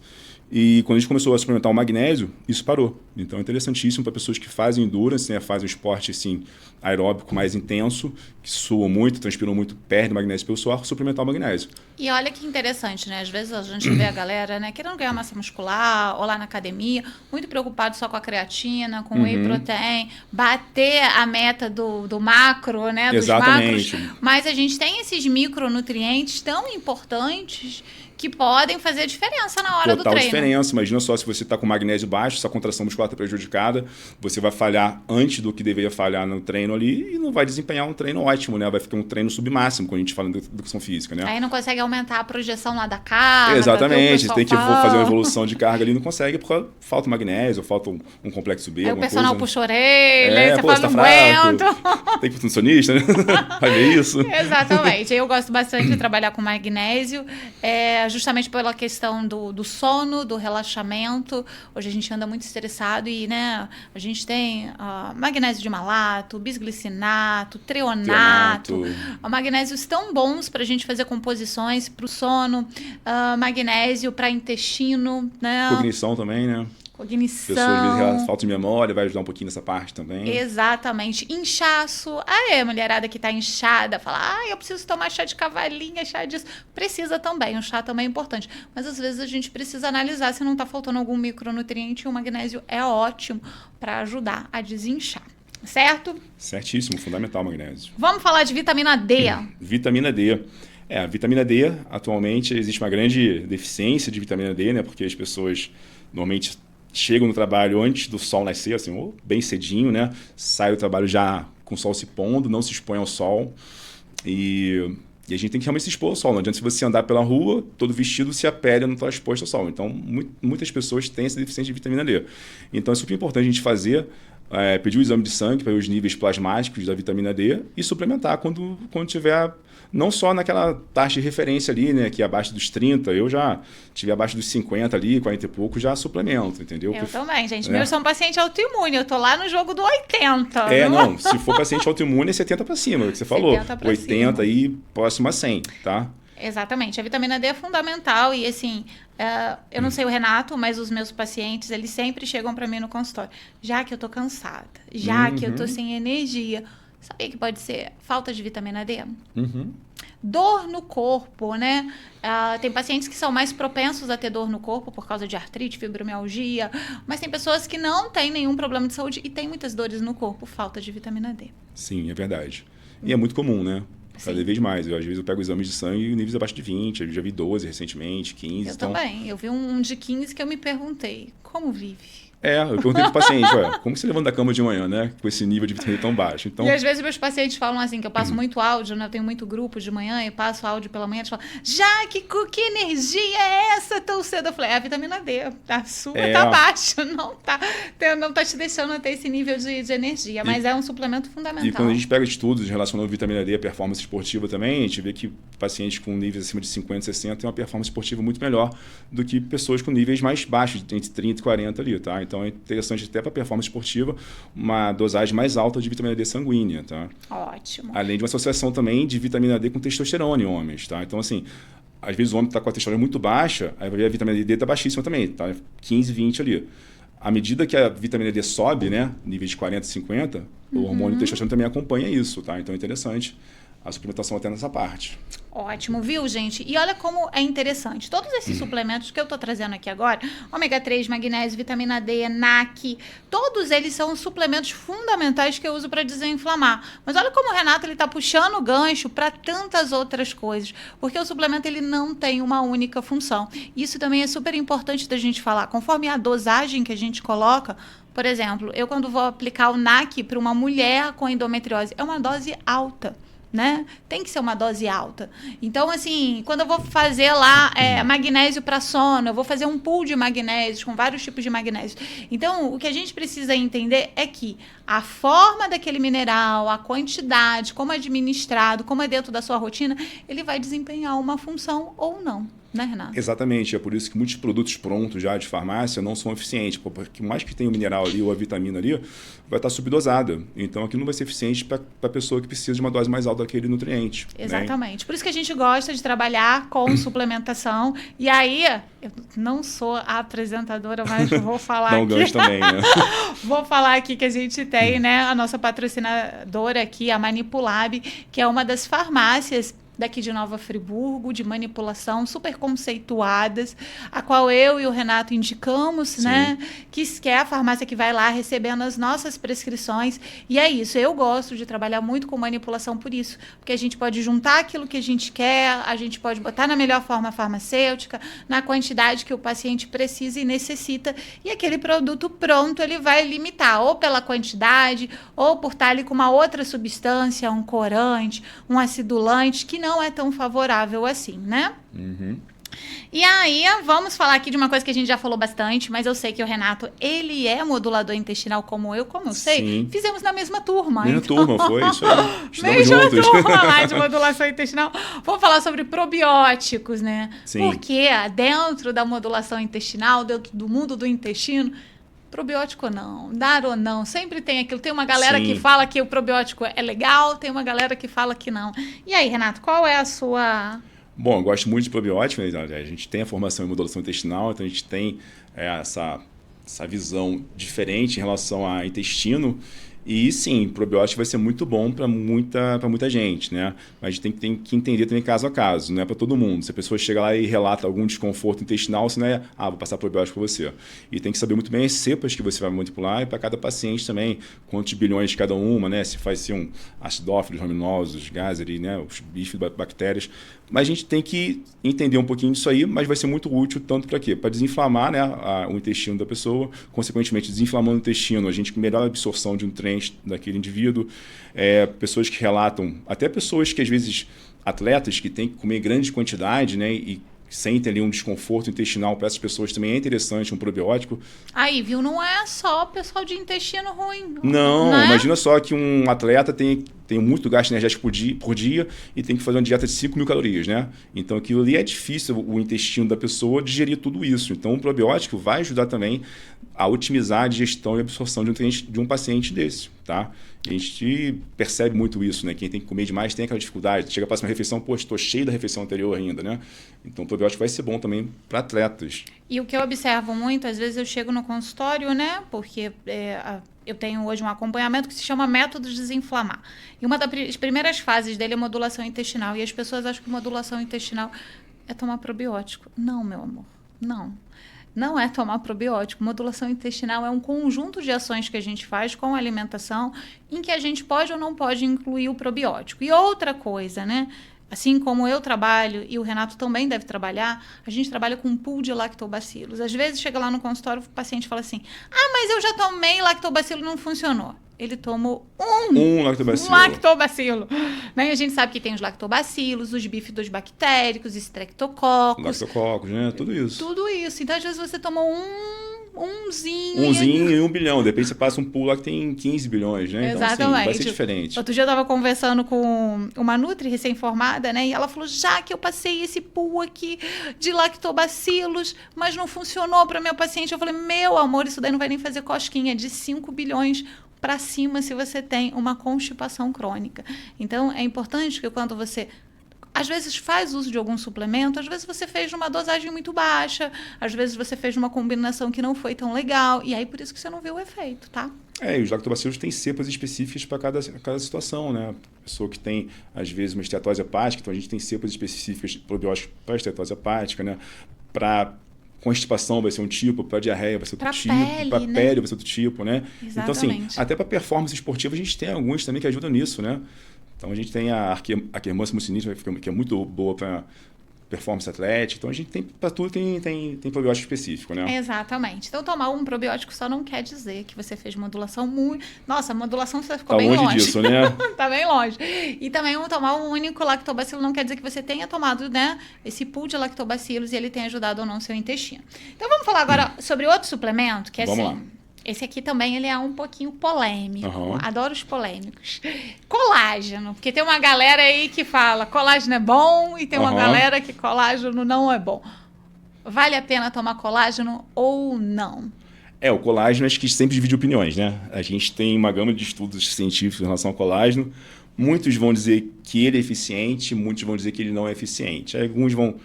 E quando a gente começou a suplementar o magnésio, isso parou. Então é interessantíssimo para pessoas que fazem endurance, né, fazem um esporte assim, aeróbico mais intenso, que suam muito, transpiram muito, perdem magnésio pelo suor, suplementar o magnésio. E olha que interessante, né? Às vezes a gente vê a galera, né, querendo ganhar massa muscular, ou lá na academia, muito preocupado só com a creatina, com o whey protein, bater a meta do macro, né, dos Exatamente. macros. Mas a gente tem esses micronutrientes tão importantes que podem fazer diferença na hora do Total treino. diferença. Imagina só se você está com magnésio baixo, sua contração muscular está prejudicada, você vai falhar antes do que deveria falhar no treino ali e não vai desempenhar um treino ótimo, né? Vai ficar um treino submáximo quando a gente fala de educação física, né? Aí não consegue aumentar a projeção lá da carga. Exatamente. Tem que fala. fazer uma evolução de carga ali, não consegue porque falta magnésio, falta um complexo B, Aí o personal coisa. puxa a orelha, você pô, fala, tá não fraco. aguento. Tem que ir pro nutricionista, né? Vai ver isso. Exatamente. Eu gosto bastante de trabalhar com magnésio, justamente pela questão do sono, do relaxamento. Hoje a gente anda muito estressado e, né, a gente tem magnésio de malato, bisglicinato, treonato. Magnésios tão bons para a gente fazer composições para o sono, magnésio para intestino, né? Cognição também, né? Cognição. Pessoas, às vezes, falta de memória, vai ajudar um pouquinho nessa parte também. Exatamente. Inchaço. Mulherada que tá inchada, fala, eu preciso tomar chá de cavalinha, chá disso. Precisa também, o chá também é importante. Mas às vezes a gente precisa analisar se não tá faltando algum micronutriente e o magnésio é ótimo para ajudar a desinchar. Certo? Certíssimo, fundamental o magnésio. Vamos falar de vitamina D. Vitamina D. A vitamina D, atualmente, existe uma grande deficiência de vitamina D, né? Porque as pessoas normalmente chegam no trabalho antes do sol nascer, assim, ou bem cedinho, né? Sai do trabalho já com o sol se pondo, não se expõe ao sol. E a gente tem que realmente se expor ao sol. Não adianta se você andar pela rua, todo vestido, se a pele não está exposta ao sol. Então, muitas pessoas têm essa deficiência de vitamina D. Então, é super importante a gente fazer, pedir o exame de sangue para ver os níveis plasmáticos da vitamina D e suplementar quando tiver, não só naquela taxa de referência ali, né, que é abaixo dos 30, eu já tive abaixo dos 50 ali, 40 e pouco, já suplemento, entendeu? Eu também, gente. Meus são paciente autoimune, eu tô lá no jogo do 80. Não, se for paciente autoimune é 70 para cima, é o que você falou. 80 cima. aí, próximo a 100, tá? Exatamente. A vitamina D é fundamental e, assim, eu não sei o Renato, mas os meus pacientes, eles sempre chegam para mim no consultório. Já que eu tô cansada, já que eu tô sem energia, sabia que pode ser falta de vitamina D? Dor no corpo, né? Tem pacientes que são mais propensos a ter dor no corpo por causa de artrite, fibromialgia, mas tem pessoas que não têm nenhum problema de saúde e têm muitas dores no corpo, falta de vitamina D. Sim, é verdade. E é muito comum, né? Cada vez mais. Às vezes eu pego exames de sangue e níveis abaixo de 20. Eu já vi 12 recentemente, 15. Eu também. Eu vi um de 15 que eu me perguntei, como vive? Eu perguntei pro paciente, como você levanta da cama de manhã, né? Com esse nível de vitamina D tão baixo. Então... E às vezes meus pacientes falam assim, que eu passo muito áudio, né? Eu tenho muito grupo de manhã e passo áudio pela manhã, eles falam, que energia é essa tão cedo? Eu falei, a vitamina D, a sua tá baixa, não tá te deixando ter esse nível de energia, mas é um suplemento fundamental. E quando a gente pega estudos relacionando a vitamina D à performance esportiva também, a gente vê que pacientes com níveis acima de 50, 60 têm uma performance esportiva muito melhor do que pessoas com níveis mais baixos, entre 30 e 40 ali, tá? Então é interessante até para a performance esportiva uma dosagem mais alta de vitamina D sanguínea, tá? Ótimo. Além de uma associação também de vitamina D com testosterona em homens, tá? Então, assim, às vezes o homem está com a testosterona muito baixa, aí vai ver a vitamina D está baixíssima também, tá? 15, 20 ali. À medida que a vitamina D sobe, né, níveis de 40, 50, o hormônio testosterona também acompanha isso, tá? Então é interessante a suplementação até nessa parte. Ótimo, viu, gente? E olha como é interessante. Todos esses suplementos que eu tô trazendo aqui agora, ômega 3, magnésio, vitamina D, NAC, todos eles são suplementos fundamentais que eu uso para desinflamar. Mas olha como o Renato, ele tá puxando o gancho para tantas outras coisas, porque o suplemento ele não tem uma única função. Isso também é super importante da gente falar. Conforme a dosagem que a gente coloca, por exemplo, eu quando vou aplicar o NAC para uma mulher com endometriose, é uma dose alta. Né? Tem que ser uma dose alta. Então, assim, quando eu vou fazer lá magnésio para sono, eu vou fazer um pool de magnésios com vários tipos de magnésio. Então, o que a gente precisa entender é que a forma daquele mineral, a quantidade, como é administrado, como é dentro da sua rotina, ele vai desempenhar uma função ou não. né, Renato? Exatamente, é por isso que muitos produtos prontos já de farmácia não são eficientes, porque mais que tenha o mineral ali ou a vitamina ali, vai estar subdosada. Então aquilo não vai ser eficiente para a pessoa que precisa de uma dose mais alta daquele nutriente. Exatamente. Né? Por isso que a gente gosta de trabalhar com suplementação. E aí, eu não sou a apresentadora, mas vou falar Dá um aqui. gancho também, né? Vou falar aqui que a gente tem, né, a nossa patrocinadora aqui, a Manipulab, que é uma das farmácias daqui de Nova Friburgo, de manipulação, super conceituadas, a qual eu e o Renato indicamos, Sim. né? Que é a farmácia que vai lá recebendo as nossas prescrições. E é isso, eu gosto de trabalhar muito com manipulação por isso, porque a gente pode juntar aquilo que a gente quer, a gente pode botar na melhor forma farmacêutica, na quantidade que o paciente precisa e necessita, e aquele produto pronto ele vai limitar, ou pela quantidade, ou por estar ali com uma outra substância, um corante, um acidulante, que não é tão favorável assim, né? Uhum. E aí, vamos falar aqui de uma coisa que a gente já falou bastante, mas eu sei que o Renato, ele é modulador intestinal como eu sei. Sim. Fizemos na mesma turma. Mesma turma, foi isso aí. Estudamos Mesma juntos. turma lá de modulação intestinal. Vamos falar sobre probióticos, né? Sim. Porque dentro da modulação intestinal, dentro do mundo do intestino, probiótico não, dar ou não, sempre tem aquilo. Tem uma galera Sim. que fala que o probiótico é legal, tem uma galera que fala que não. E aí, Renato, qual é a sua... Bom, eu gosto muito de probiótico, né? A gente tem a formação em modulação intestinal, então a gente tem essa visão diferente em relação ao intestino. E sim, probiótico vai ser muito bom para muita gente, né? Mas a gente tem que entender também caso a caso, não é para todo mundo. Se a pessoa chega lá e relata algum desconforto intestinal, você não é, vou passar probiótico para você. E tem que saber muito bem as cepas que você vai manipular e para cada paciente também, quantos bilhões cada uma, né? Se faz um acidófilos, raminosos, gáseres, né? Os bifidobactérias. Mas a gente tem que entender um pouquinho disso aí, mas vai ser muito útil tanto para quê? Para desinflamar, né, o intestino da pessoa, consequentemente desinflamando o intestino, a gente melhora a absorção de nutrientes daquele indivíduo. Pessoas que relatam, até pessoas que às vezes, atletas que têm que comer grande quantidade, né, e sentem ali um desconforto intestinal, para essas pessoas também é interessante um probiótico. Aí, viu? Não é só o pessoal de intestino ruim. Não, né? Imagina só que um atleta tem muito gasto energético por dia e tem que fazer uma dieta de 5.000 calorias, né? Então aquilo ali é difícil o intestino da pessoa digerir tudo isso. Então o probiótico vai ajudar também a otimizar a digestão e absorção de nutrientes de um paciente desse, tá? E a gente percebe muito isso, né? Quem tem que comer demais tem aquela dificuldade. Chega a próxima refeição, estou cheio da refeição anterior ainda, né? Então o probiótico vai ser bom também para atletas. E o que eu observo muito, às vezes eu chego no consultório, né? Porque eu tenho hoje um acompanhamento que se chama método de desinflamar. E uma das primeiras fases dele é modulação intestinal. E as pessoas acham que modulação intestinal é tomar probiótico. Não, meu amor, não. Não é tomar probiótico. Modulação intestinal é um conjunto de ações que a gente faz com a alimentação em que a gente pode ou não pode incluir o probiótico. E outra coisa, né? Assim como eu trabalho, e o Renato também deve trabalhar, a gente trabalha com um pool de lactobacilos. Às vezes chega lá no consultório, o paciente fala assim, mas eu já tomei lactobacilo e não funcionou. Ele tomou um lactobacilo. Né? E a gente sabe que tem os lactobacilos, os bifidobactéricos, streptococcus. Lactococos, né? Tudo isso. Tudo isso. Então, às vezes, você tomou umzinho. Umzinho e 1 bilhão. Depois você passa um pool lá que tem 15 bilhões, né? Exatamente. Então, assim, vai ser diferente. Outro dia eu estava conversando com uma nutri recém-formada, né? E ela falou, já que eu passei esse pool aqui de lactobacilos, mas não funcionou para meu paciente. Eu falei, meu amor, isso daí não vai nem fazer cosquinha, de 5 bilhões para cima se você tem uma constipação crônica. Então, é importante que quando você, às vezes, faz uso de algum suplemento, às vezes você fez uma dosagem muito baixa, às vezes você fez uma combinação que não foi tão legal, e aí por isso que você não viu o efeito, tá? E os lactobacilos têm cepas específicas para cada situação, né? A pessoa que tem, às vezes, uma esteatose hepática, então a gente tem cepas específicas de probióticos para esteatose hepática, né? Para constipação vai ser um tipo, para diarreia vai ser outro tipo, para pele vai ser outro tipo, né? Exatamente. Então, assim, até para performance esportiva a gente tem alguns também que ajudam nisso, né? Então, a gente tem a Akkermansia muscinite, que é muito boa para performance atlética. Então, a gente tem, para tudo, tem probiótico específico, né? Exatamente. Então, tomar um probiótico só não quer dizer que você fez modulação muito... Nossa, a modulação você ficou bem longe. Disso, né? Tá bem longe. E também tomar um único lactobacilo não quer dizer que você tenha tomado, né, esse pool de lactobacilos e ele tenha ajudado ou não o seu intestino. Então, vamos falar agora sobre outro suplemento, que é vamos assim... lá. Esse aqui também ele é um pouquinho polêmico. Uhum. Adoro os polêmicos. Colágeno, porque tem uma galera aí que fala colágeno é bom e tem uma galera que colágeno não é bom. Vale a pena tomar colágeno ou não? O colágeno acho que sempre divide opiniões, né? A gente tem uma gama de estudos científicos em relação ao colágeno. Muitos vão dizer que ele é eficiente, muitos vão dizer que ele não é eficiente. Alguns vão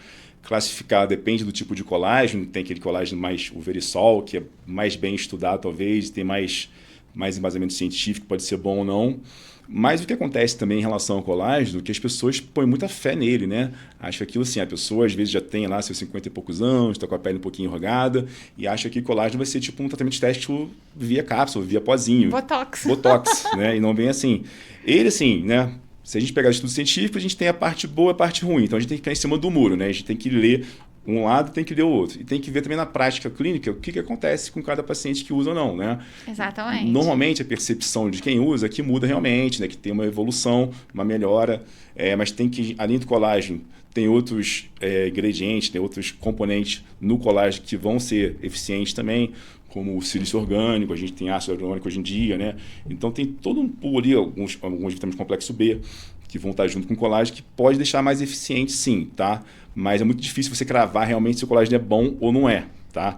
classificar, depende do tipo de colágeno. Tem aquele colágeno mais o Verisol, que é mais bem estudado talvez, tem mais embasamento científico, pode ser bom ou não. Mas o que acontece também em relação ao colágeno é que as pessoas põem muita fé nele, né? Acho que aquilo assim, a pessoa às vezes já tem lá seus 50 e poucos anos, está com a pele um pouquinho enrugada e acha que colágeno vai ser tipo um tratamento estético via cápsula, via pozinho. Botox. Botox, né? E não bem assim. Ele assim, né? Se a gente pegar estudos científicos, a gente tem a parte boa e a parte ruim. Então a gente tem que ficar em cima do muro, né? A gente tem que ler um lado, tem que ler o outro. E tem que ver também na prática clínica o que acontece com cada paciente que usa ou não, né? Exatamente. Normalmente a percepção de quem usa é que muda realmente, né? Que tem uma evolução, uma melhora. Mas tem que, além do colágeno, tem outros ingredientes, tem outros componentes no colágeno que vão ser eficientes também, como o silício orgânico, a gente tem ácido hialurônico hoje em dia, né? Então tem todo um pool ali, alguns vitaminas do complexo B, que vão estar junto com o colágeno, que pode deixar mais eficiente sim, tá? Mas é muito difícil você cravar realmente se o colágeno é bom ou não é, tá?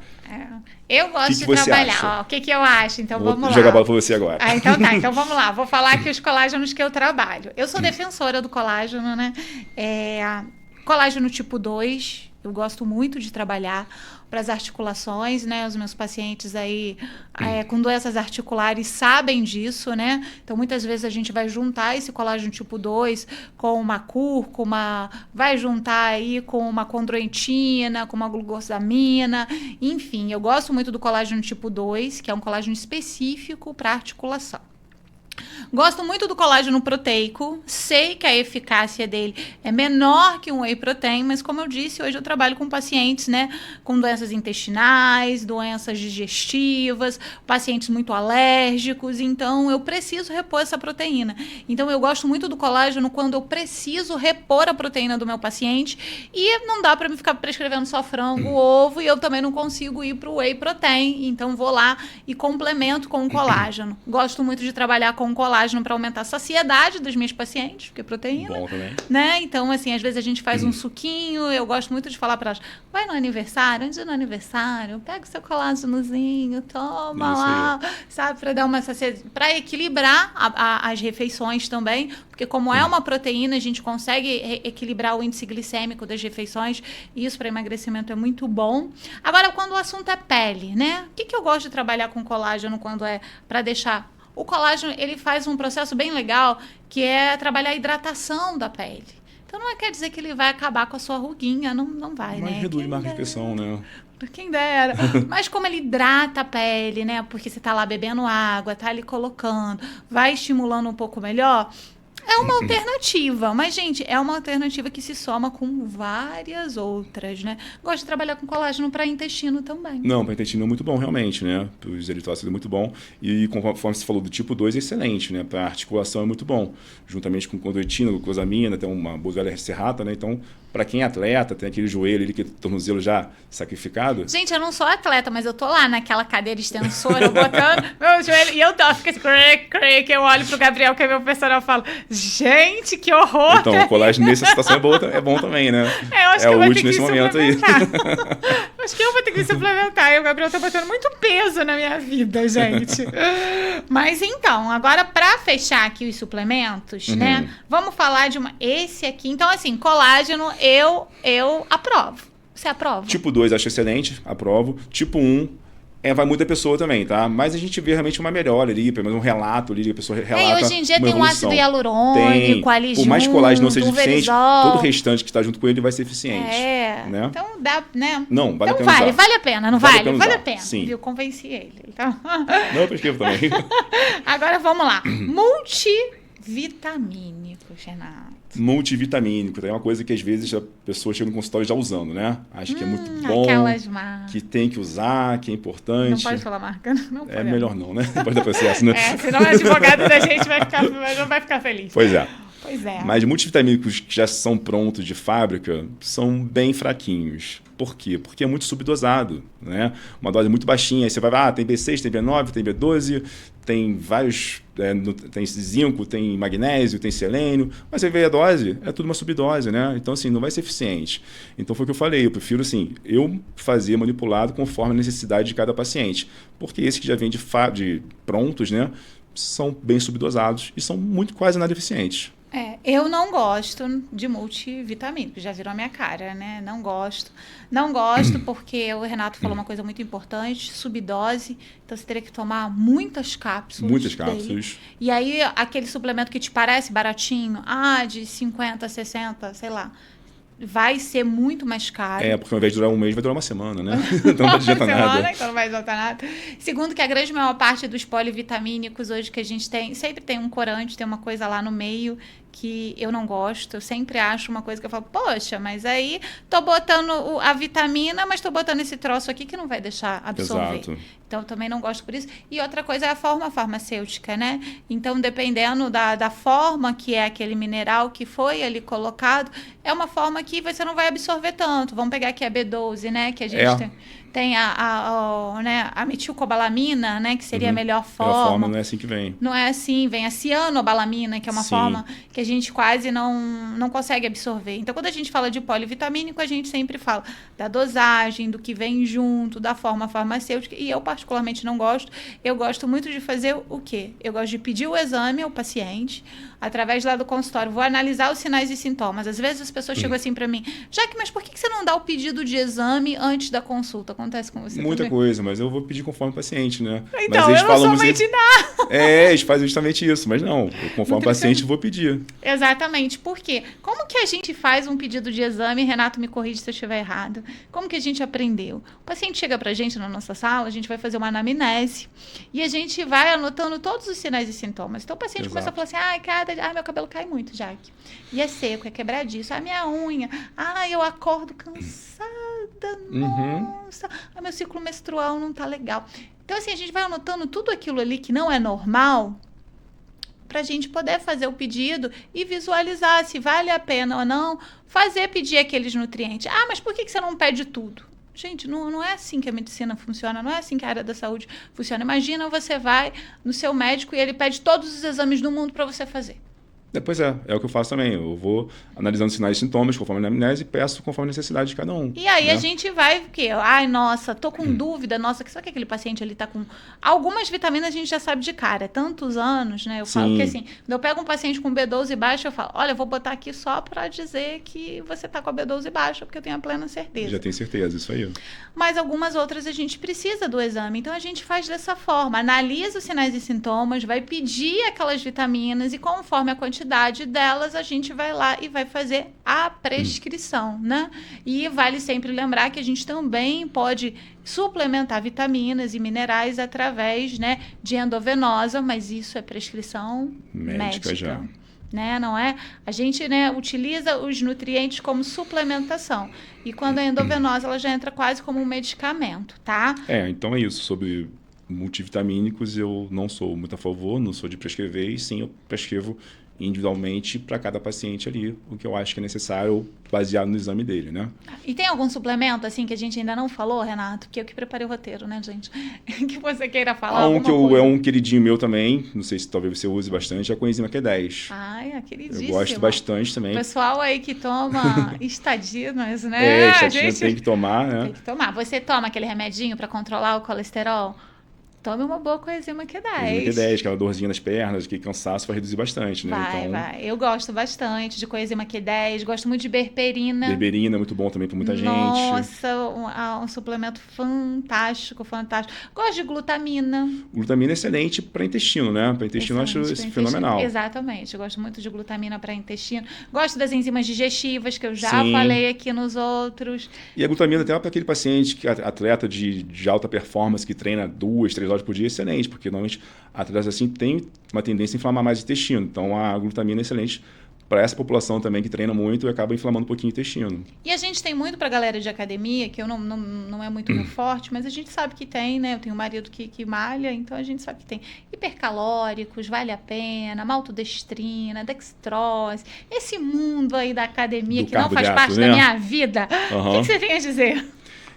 Eu gosto de trabalhar. O que eu acho? Então vamos lá. Vou jogar a bola para você agora. Então tá, então vamos lá. Vou falar aqui os colágenos que eu trabalho. Eu sou defensora do colágeno, né? Colágeno tipo 2, eu gosto muito de trabalhar para as articulações, né? Os meus pacientes aí com doenças articulares sabem disso, né? Então, muitas vezes a gente vai juntar esse colágeno tipo 2 com uma cúrcuma, vai juntar aí com uma condroitina, com uma glucosamina, enfim. Eu gosto muito do colágeno tipo 2, que é um colágeno específico para articulação. Gosto muito do colágeno proteico, sei que a eficácia dele é menor que um whey protein, mas como eu disse, hoje eu trabalho com pacientes, né, com doenças intestinais, doenças digestivas, pacientes muito alérgicos, então eu preciso repor essa proteína. Então eu gosto muito do colágeno quando eu preciso repor a proteína do meu paciente e não dá para me ficar prescrevendo só frango, ovo, e eu também não consigo ir para o whey protein, então vou lá e complemento com o colágeno. Gosto muito de trabalhar com colágeno para aumentar a saciedade dos meus pacientes, porque é proteína. Bom também. Né? Então, assim, às vezes a gente faz um suquinho, eu gosto muito de falar para elas, vai no aniversário, antes do aniversário, pega o seu colágenozinho, toma isso lá, sabe, para dar uma saciedade, para equilibrar as refeições também, porque como é uma proteína, a gente consegue equilibrar o índice glicêmico das refeições, e isso para emagrecimento é muito bom. Agora, quando o assunto é pele, né? O que eu gosto de trabalhar com colágeno quando é para deixar... O colágeno, ele faz um processo bem legal, que é trabalhar a hidratação da pele. Então, não quer dizer que ele vai acabar com a sua ruguinha, não vai, né? Mas reduz mais a repressão, né? Quem dera. Mas como ele hidrata a pele, né? Porque você tá lá bebendo água, tá ali colocando, vai estimulando um pouco melhor... É uma alternativa, mas, gente, é uma alternativa que se soma com várias outras, né? Gosto de trabalhar com colágeno para intestino também. Não, para intestino é muito bom, realmente, né? Para os eritócitos é muito bom. E conforme você falou do tipo 2, é excelente, né? Para articulação é muito bom. Juntamente com condroitina, glucosamina, tem uma boa serrata, né? Então, para quem é atleta, tem aquele joelho ali, que tornozelo já sacrificado. Gente, eu não sou atleta, mas eu tô lá naquela cadeira extensora, botando meu joelho, e eu fico assim, que eu olho pro Gabriel, que é meu personal, e falo, gente, que horror! Então, o colágeno nessa situação é bom também, né? Eu acho que eu vou ter útil que nesse momento aí. Acho que eu vou ter que suplementar. E o Gabriel tá botando muito peso na minha vida, gente. Mas então, agora pra fechar aqui os suplementos, né? Vamos falar de esse aqui. Então, assim, colágeno, eu aprovo. Você aprova? Tipo 2, acho excelente, aprovo. Tipo 1, vai muita pessoa também, tá? Mas a gente vê realmente uma melhora ali, pelo menos um relato ali, que a pessoa relata. Hoje em dia tem um ácido hialurônico ali junto. Por mais que o colágeno não seja eficiente, todo o restante que está junto com ele vai ser eficiente. Né? Então dá, né? Não, vale então a pena. Vale a pena, não vale? Vale a pena. Sim. Viu? Convenci ele. Então... Não, eu prescrevo também. Agora vamos lá. Multivitamínicos, Renato. Multivitamínico, é uma coisa que às vezes a pessoa chega no consultório já usando, né? Acho que é muito bom, aquelas marcas. Que tem que usar, que é importante. Não pode falar marca, não pode. Melhor não, né? Depois do processo, né? Senão o advogado da gente não vai ficar feliz. Pois é. Pois é. Mas multivitamínicos que já são prontos de fábrica são bem fraquinhos. Por quê? Porque é muito subdosado, né? Uma dose muito baixinha. Aí você vai, tem B6, tem B9, tem B12, tem vários... tem zinco, tem magnésio, tem selênio. Mas você vê a dose, é tudo uma subdose, né? Então, assim, não vai ser eficiente. Então, foi o que eu falei. Eu prefiro, assim, eu fazer manipulado conforme a necessidade de cada paciente. Porque esses que já vêm de prontos, né? São bem subdosados e são quase nada eficientes. Eu não gosto de multivitamínicos, já virou a minha cara, né? Não gosto. Não gosto porque o Renato falou uma coisa muito importante, subdose. Então, você teria que tomar muitas cápsulas. Muitas cápsulas. E aí, aquele suplemento que te parece baratinho, de 50, 60, sei lá, vai ser muito mais caro. Porque ao invés de durar um mês, vai durar uma semana, né? Então não adianta nada. Então não vai adiantar nada. Segundo, que a grande maior parte dos polivitamínicos hoje que a gente tem, sempre tem um corante, tem uma coisa lá no meio que eu não gosto. Eu sempre acho uma coisa que eu falo, poxa, mas aí tô botando a vitamina, mas tô botando esse troço aqui que não vai deixar absorver. Exato. Então, eu também não gosto por isso. E outra coisa é a forma farmacêutica, né? Então, dependendo da forma que é aquele mineral que foi ali colocado, é uma forma que você não vai absorver tanto. Vamos pegar aqui a B12, né? Que a gente tem a metilcobalamina, né? Que seria a melhor forma. A forma não é assim que vem. Não é assim. Vem a cianobalamina, que é uma forma que a gente quase não consegue absorver. Então, quando a gente fala de polivitamínico, a gente sempre fala da dosagem, do que vem junto, da forma farmacêutica. E eu, particularmente, não gosto. Eu gosto muito de fazer o quê? Eu gosto de pedir o exame ao paciente, através lá do consultório. Vou analisar os sinais e sintomas. Às vezes, as pessoas chegam assim para mim, Jaque, mas por que você não dá o pedido de exame antes da consulta? Acontece com você Muita também? coisa, mas eu vou pedir conforme o paciente, né? Então, mas eu não sou mãe de nada. Eles fazem justamente isso, mas não. Eu, conforme o paciente, eu vou pedir. Exatamente. Por quê? Como que a gente faz um pedido de exame? Renato, me corrige se eu estiver errado. Como que a gente aprendeu? O paciente chega pra gente na nossa sala, a gente vai fazer uma anamnese e a gente vai anotando todos os sinais e sintomas. Então, o paciente começa a falar assim, meu cabelo cai muito, Jaque. E é seco, é quebradiço. Minha unha. Eu acordo cansada. Nossa. Meu ciclo menstrual não tá legal. Então, assim, a gente vai anotando tudo aquilo ali que não é normal para a gente poder fazer o pedido e visualizar se vale a pena ou não pedir aqueles nutrientes. Mas por que você não pede tudo? Gente, não é assim que a medicina funciona, não é assim que a área da saúde funciona. Imagina, você vai no seu médico e ele pede todos os exames do mundo para você fazer. Pois é o que eu faço também. Eu vou analisando sinais e sintomas conforme a anamnese e peço conforme a necessidade de cada um. E aí a gente vai, o quê? Nossa, tô com dúvida, nossa, será que aquele paciente ali tá com... Algumas vitaminas a gente já sabe de cara, tantos anos, né? Eu falo que assim, quando eu pego um paciente com B12 baixa, eu falo, olha, eu vou botar aqui só pra dizer que você tá com a B12 baixa, porque eu tenho a plena certeza. Já tenho certeza, isso aí. Mas algumas outras a gente precisa do exame, então a gente faz dessa forma, analisa os sinais e sintomas, vai pedir aquelas vitaminas e conforme a quantidade delas, a gente vai lá e vai fazer a prescrição, né? E vale sempre lembrar que a gente também pode suplementar vitaminas e minerais através, né, de endovenosa, mas isso é prescrição médica. Já. Né? Não é? A gente, né, utiliza os nutrientes como suplementação. E quando é endovenosa, ela já entra quase como um medicamento, tá? Então é isso. Sobre multivitamínicos, eu não sou muito a favor, não sou de prescrever, e sim, eu prescrevo individualmente para cada paciente ali, o que eu acho que é necessário baseado no exame dele, né? E tem algum suplemento, assim, que a gente ainda não falou, Renato? Porque eu que preparei o roteiro, né, gente? Que você queira falar é um queridinho meu também, não sei se talvez você use bastante, é a coenzima Q10. É queridíssimo. Eu gosto bastante também. O pessoal aí que toma estadinas, né? Estadina tem que tomar, né? Tem que tomar. Você toma aquele remedinho para controlar o colesterol? Tome uma boa coenzima Q10. Coenzima Q10, aquela dorzinha nas pernas, que cansaço vai reduzir bastante, né? Vai. Eu gosto bastante de coenzima Q10, gosto muito de berberina. Berberina é muito bom também para muita gente. Nossa, um suplemento fantástico. Gosto de glutamina. Glutamina é excelente para intestino, né? Para intestino eu acho isso fenomenal. Exatamente, eu gosto muito de glutamina para intestino. Gosto das enzimas digestivas, que eu já falei aqui nos outros. E a glutamina até para aquele paciente, que atleta de alta performance, que treina 2, 3 horas por dia, excelente, porque normalmente atletas assim têm uma tendência a inflamar mais o intestino. Então a glutamina é excelente para essa população também que treina muito e acaba inflamando um pouquinho o intestino. E a gente tem muito para a galera de academia, que eu não é muito meu forte, mas a gente sabe que tem, né? Eu tenho um marido que malha, então a gente sabe que tem hipercalóricos, vale a pena, maltodestrina, dextrose, esse mundo aí da academia que não faz parte da minha vida. O que você tem a dizer?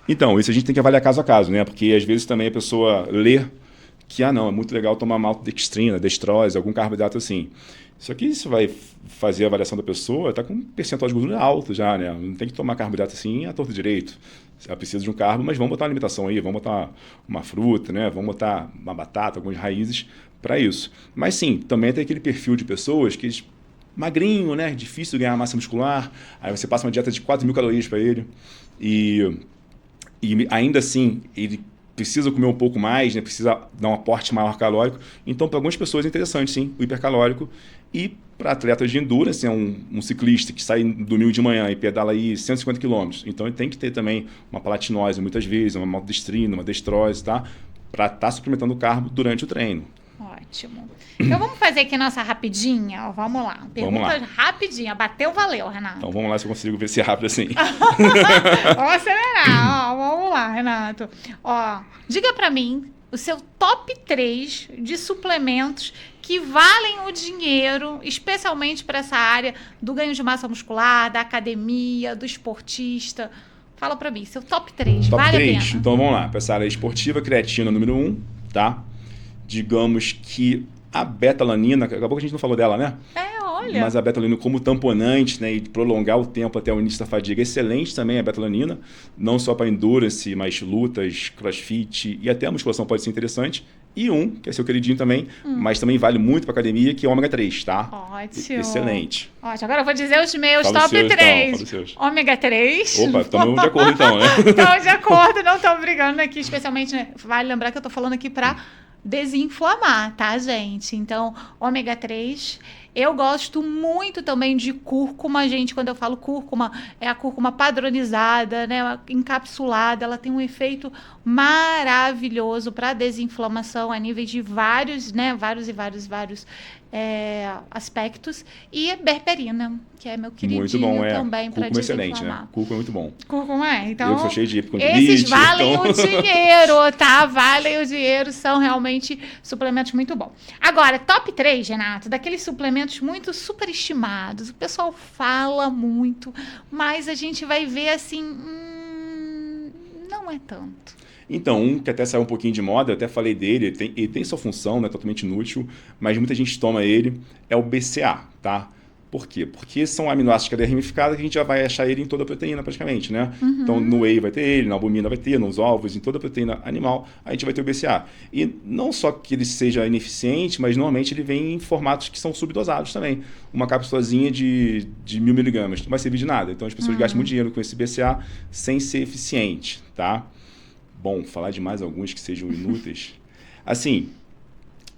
Então, isso a gente tem que avaliar caso a caso, né? Porque às vezes também a pessoa lê que, não, é muito legal tomar maltodextrina, dextrose, algum carboidrato assim. Só que isso vai fazer a avaliação da pessoa, está com um percentual de gordura alto já, né? Não tem que tomar carboidrato assim à torto direito. Ela precisa de um carbo, mas vamos botar uma alimentação aí, vamos botar uma fruta, né? Vamos botar uma batata, algumas raízes para isso. Mas sim, também tem aquele perfil de pessoas que magrinho, né? Difícil ganhar massa muscular, aí você passa uma dieta de 4.000 calorias para ele e ainda assim ele precisa comer um pouco mais, né? Precisa dar um aporte maior calórico. Então, para algumas pessoas é interessante, sim, o hipercalórico. E para atletas de endurance, um ciclista que sai domingo de manhã e pedala aí 150 km. Então, ele tem que ter também uma palatinose, muitas vezes, uma maltodestrina, uma destrose, tá? Para estar suplementando o carbo durante o treino. Ótimo. Então, vamos fazer aqui nossa rapidinha. Vamos lá. Pergunta rapidinha. Bateu, valeu, Renato. Então, vamos lá se eu consigo ver se é rápido assim. Vamos acelerar. Vamos lá, Renato. Diga pra mim o seu top 3 de suplementos que valem o dinheiro, especialmente para essa área do ganho de massa muscular, da academia, do esportista. Fala pra mim, seu top 3, top vale 3. a pena? Então, vamos lá. Para essa área esportiva, creatina número 1, tá? Digamos que a beta-alanina, daqui a pouco a gente não falou dela, né? Olha. Mas a beta-alanina como tamponante, né, e prolongar o tempo até o início da fadiga, excelente também a beta-alanina, não só para endurance, mas lutas, crossfit e até a musculação pode ser interessante. E que é seu queridinho também, mas também vale muito para academia, que é o ômega 3, tá? Ótimo. Excelente. Ótimo. Agora eu vou dizer os meus Fala top seus, 3. Então, ômega 3. Opa, estamos de acordo então, né? Estamos de acordo, não estamos brigando aqui, especialmente, né? Vale lembrar que eu tô falando aqui para desinflamar, tá, gente? Então, ômega 3. Eu gosto muito também de cúrcuma, gente. Quando eu falo cúrcuma, é a cúrcuma padronizada, né? Encapsulada. Ela tem um efeito maravilhoso para desinflamação a níveis de vários, né? Vários aspectos. E berberina, que é meu queridinho muito bom, também para desinflamar. Excelente, né? Cúrcuma é muito bom. Cúrcuma então... Eu sou cheio de esses valem o dinheiro, tá? Valem o dinheiro, são realmente suplementos muito bons. Agora, top 3, Renato, daqueles suplementos muito superestimados. O pessoal fala muito, mas a gente vai ver assim, não é tanto. Então, que até saiu um pouquinho de moda, eu até falei dele, ele tem sua função, né, totalmente inútil, mas muita gente toma ele, é o BCA, tá? Por quê? Porque são aminoácidos de cadeia ramificada que a gente já vai achar ele em toda a proteína praticamente, né? Então, no whey vai ter ele, na albumina vai ter, nos ovos, em toda a proteína animal, a gente vai ter o BCA. E não só que ele seja ineficiente, mas normalmente ele vem em formatos que são subdosados também. Uma cápsulazinha de 1.000 miligramas não vai servir de nada. Então, as pessoas gastam muito dinheiro com esse BCA sem ser eficiente, tá? Bom, falar de mais alguns que sejam inúteis. Assim,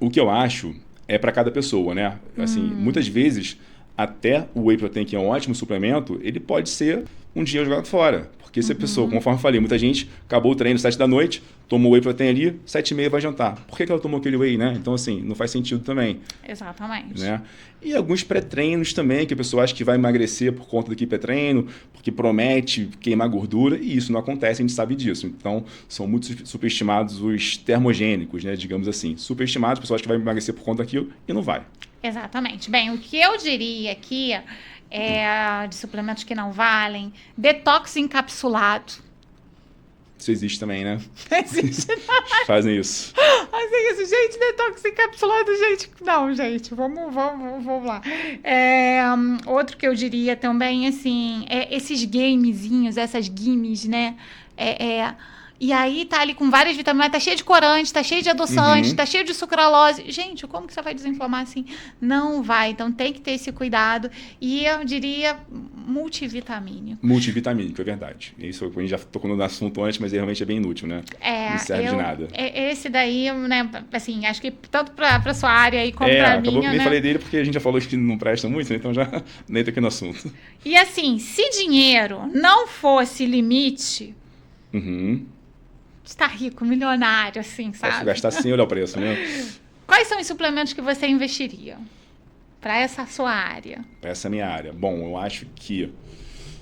o que eu acho é para cada pessoa, né? Assim, muitas vezes, até o whey protein, que é um ótimo suplemento, ele pode ser um dia jogado fora. Porque se a pessoa, conforme eu falei, muita gente acabou o treino 7 da noite, tomou whey protein ali, 7h30 vai jantar. Por que ela tomou aquele whey, né? Então, assim, não faz sentido também. Exatamente. Né? E alguns pré-treinos também, que a pessoa acha que vai emagrecer por conta do pré-treino, porque promete queimar gordura, e isso não acontece, a gente sabe disso. Então, são muito superestimados os termogênicos, né? Digamos assim. Superestimados, a pessoa acha que vai emagrecer por conta daquilo e não vai. Exatamente. Bem, o que eu diria aqui de suplementos que não valem, detox encapsulado. Isso existe também, né? Existe. Fazem isso. Fazem isso, gente, detox encapsulado, gente. Não, gente, vamos lá. Outro que eu diria também, assim, esses gamezinhos, essas gimmies, né? E aí tá ali com várias vitaminas, tá cheio de corante, tá cheio de adoçante, tá cheio de sucralose. Gente, como que você vai desinflamar assim? Não vai, então tem que ter esse cuidado. E eu diria multivitamínico. Multivitamínico, é verdade. Isso a gente já tocou no assunto antes, mas realmente é bem inútil, né? Não serve de nada. Esse daí, né, assim, acho que tanto pra sua área aí como pra minha, eu nem falei dele porque a gente já falou que não presta muito, né? Então já nem tô aqui no assunto. E assim, se dinheiro não fosse limite... Está rico, milionário, assim, sabe? Posso gastar sem olhar o preço, né? Quais são os suplementos que você investiria? para essa sua área? Para essa minha área. Bom, eu acho que...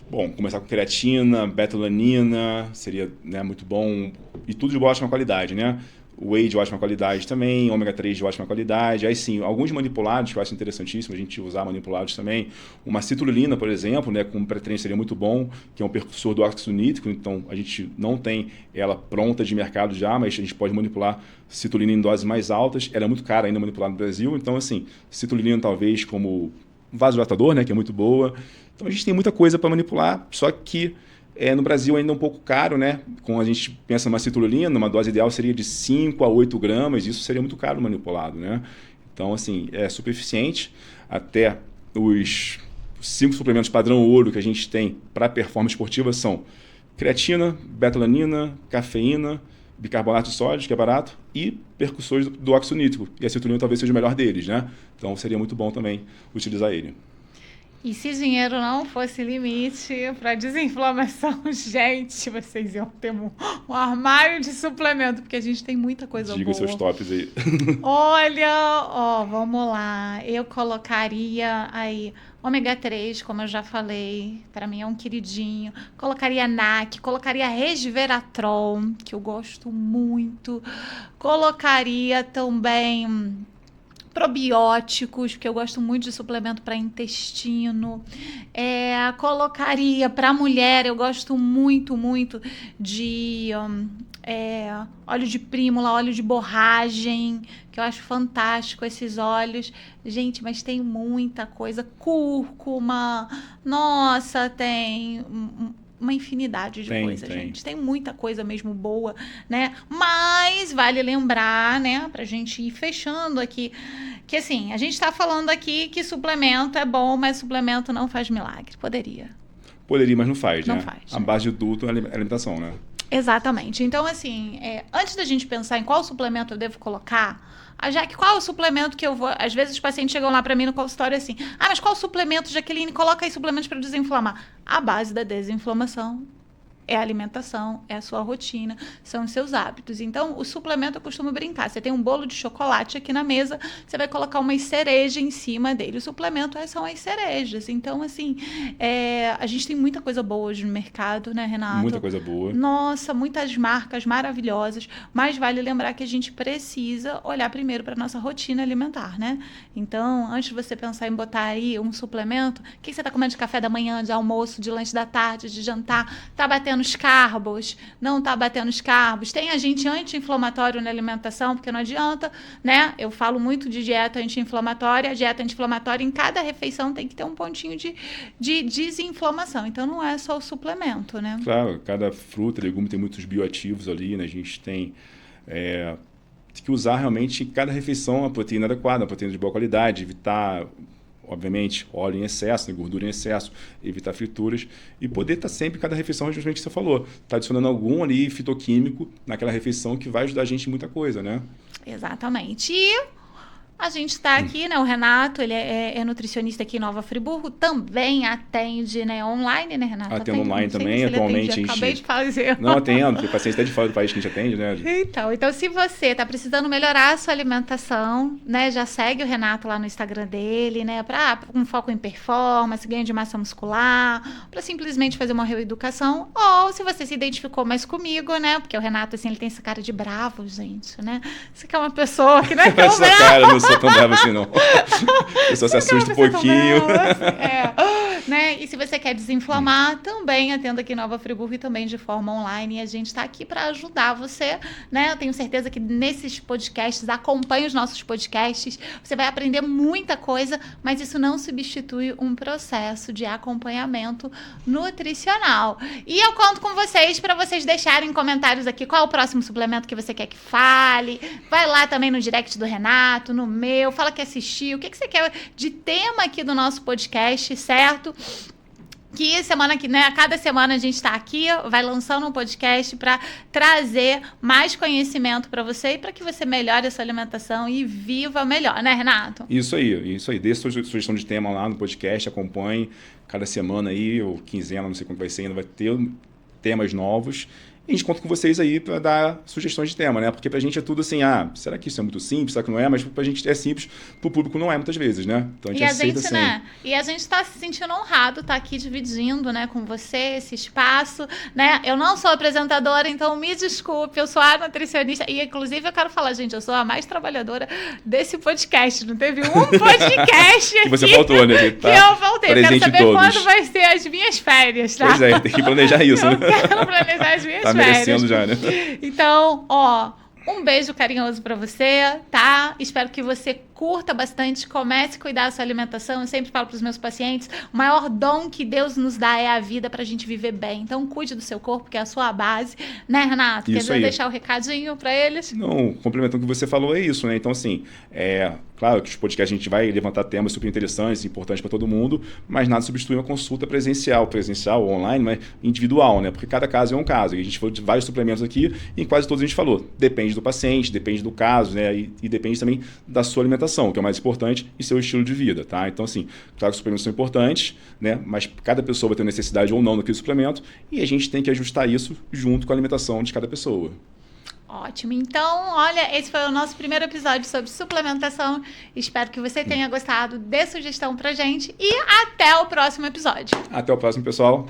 Bom, começar com creatina, betalanina, seria, né, muito bom. E tudo de ótima qualidade, né? Whey de ótima qualidade também, ômega 3 de ótima qualidade. Aí sim, alguns manipulados que eu acho interessantíssimo a gente usar manipulados também. Uma citrulina, por exemplo, né, como pré-treino seria muito bom, que é um precursor do óxido nítrico, então a gente não tem ela pronta de mercado já, mas a gente pode manipular citrulina em doses mais altas. Ela é muito cara ainda manipular no Brasil, então assim, citrulina talvez como vasodilatador, né, que é muito boa. Então a gente tem muita coisa para manipular, só que no Brasil ainda é um pouco caro, né? Quando a gente pensa numa citrulina, uma dose ideal seria de 5 a 8 gramas, isso seria muito caro manipulado, né? Então, assim, é super eficiente. Até os 5 suplementos padrão ouro que a gente tem para performance esportiva são creatina, betalanina, cafeína, bicarbonato de sódio, que é barato, e percussores do óxido nítrico. E a citrulina talvez seja o melhor deles, né? Então, seria muito bom também utilizar ele. E se dinheiro não fosse limite para desinflamação, gente, vocês iam ter um armário de suplemento, porque a gente tem muita coisa boa. Diga os seus tops aí. Olha, ó, vamos lá. Eu colocaria aí ômega 3, como eu já falei, para mim é um queridinho. Colocaria NAC, colocaria resveratrol, que eu gosto muito. Colocaria também probióticos, porque eu gosto muito de suplemento para intestino. Colocaria para mulher, eu gosto muito de óleo de prímula, óleo de borragem, que eu acho fantástico esses óleos. Gente, mas tem muita coisa. Cúrcuma, nossa, tem uma infinidade de coisas, gente. Tem muita coisa mesmo boa, né? Mas vale lembrar, né, pra gente ir fechando aqui, que assim, a gente tá falando aqui que suplemento é bom, mas suplemento não faz milagre. Poderia, mas não faz, né? Não faz. A base de tudo é a alimentação, né? Exatamente. Então, assim, antes da gente pensar em qual suplemento eu devo colocar, Jaque, qual é o suplemento que eu vou... Às vezes os pacientes chegam lá para mim no consultório assim, mas qual suplemento, Jaqueline? Coloca aí suplementos para desinflamar. A base da desinflamação é a alimentação, é a sua rotina, são os seus hábitos. Então, o suplemento eu costumo brincar. Você tem um bolo de chocolate aqui na mesa, você vai colocar uma cereja em cima dele. O suplemento são as cerejas. Então, assim, a gente tem muita coisa boa hoje no mercado, né, Renato? Muita coisa boa. Nossa, muitas marcas maravilhosas, mas vale lembrar que a gente precisa olhar primeiro para a nossa rotina alimentar, né? Então, antes de você pensar em botar aí um suplemento, o que você está comendo de café da manhã, de almoço, de lanche da tarde, de jantar? Tá batendo os carbos? Não tá batendo os carbos? Tem agente anti-inflamatório na alimentação, porque não adianta, né? Eu falo muito de dieta anti-inflamatória. A dieta anti-inflamatória, em cada refeição, tem que ter um pontinho de desinflamação. Então, não é só o suplemento, né? Claro, cada fruta, legume tem muitos bioativos ali, né? A gente tem que usar realmente em cada refeição a proteína adequada, a proteína de boa qualidade, evitar... obviamente, óleo em excesso, gordura em excesso, evitar frituras e poder estar sempre, cada refeição, justamente o que você falou, tá adicionando algum ali fitoquímico naquela refeição que vai ajudar a gente em muita coisa, né? Exatamente. E a gente está aqui, né? O Renato, ele é nutricionista aqui em Nova Friburgo, também atende, né, online, né, Renato? Atendo online também, atualmente a gente... Acabei de fazer. Não, atendo, tem paciente até de fora do país que a gente atende, né? Então se você está precisando melhorar a sua alimentação, né, já segue o Renato lá no Instagram dele, né, para um foco em performance, ganho de massa muscular, para simplesmente fazer uma reeducação, ou se você se identificou mais comigo, né, porque o Renato, assim, ele tem essa cara de bravo, gente, né? Você que é uma pessoa que não é tão brava. Não sou tão bravo assim, não. Eu só se assusta um pouquinho. Né? E se você quer desinflamar, também atendo aqui em Nova Friburgo e também de forma online. E a gente está aqui para ajudar você, né? Eu tenho certeza que nesses podcasts, acompanhe os nossos podcasts, você vai aprender muita coisa, mas isso não substitui um processo de acompanhamento nutricional. E eu conto com vocês para vocês deixarem comentários aqui qual é o próximo suplemento que você quer que fale. Vai lá também no direct do Renato, no meu, fala que assistiu, o que você quer de tema aqui do nosso podcast, certo? Que semana que, né, cada semana a gente está aqui, vai lançando um podcast para trazer mais conhecimento para você e para que você melhore a sua alimentação e viva melhor, né, Renato? Isso aí. Dê sugestão de tema lá no podcast, acompanhe cada semana aí, ou quinzena, não sei como vai ser, ainda vai ter temas novos. E a gente conta com vocês aí para dar sugestões de tema, né? Porque pra gente é tudo assim, será que isso é muito simples, será que não é? Mas pra gente é simples, pro público não é muitas vezes, né? Então a gente aceita assim. Né? E a gente tá se sentindo honrado, tá aqui dividindo, né, com você esse espaço, né? Eu não sou apresentadora, então me desculpe, eu sou a nutricionista e inclusive eu quero falar, gente, eu sou a mais trabalhadora desse podcast. Não teve um podcast que você faltou, né? Que eu faltei. Eu quero saber quando vai ser as minhas férias, tá? Pois é, tem que planejar isso, né? Eu quero planejar as minhas férias. Merecendo já, né? Então, um beijo carinhoso pra você, tá? Espero que você curta bastante, comece a cuidar da sua alimentação. Eu sempre falo pros meus pacientes, o maior dom que Deus nos dá é a vida pra gente viver bem. Então, cuide do seu corpo, que é a sua base. Né, Renato? Isso Quer deixar o recadinho pra eles? Não, complementando o que você falou, é isso, né? Então, assim, claro que os podcasts a gente vai levantar temas super interessantes, importantes para todo mundo, mas nada substitui uma consulta presencial ou online, mas individual, né? Porque cada caso é um caso. E a gente falou de vários suplementos aqui e em quase todos a gente falou. Depende do paciente, depende do caso, né? E depende também da sua alimentação, que é o mais importante, e seu estilo de vida, tá? Então, assim, claro que os suplementos são importantes, né? Mas cada pessoa vai ter necessidade ou não daquele suplemento e a gente tem que ajustar isso junto com a alimentação de cada pessoa. Ótimo. Então, olha, esse foi o nosso primeiro episódio sobre suplementação. Espero que você tenha gostado. Dê sugestão pra gente e até o próximo episódio. Até o próximo, pessoal.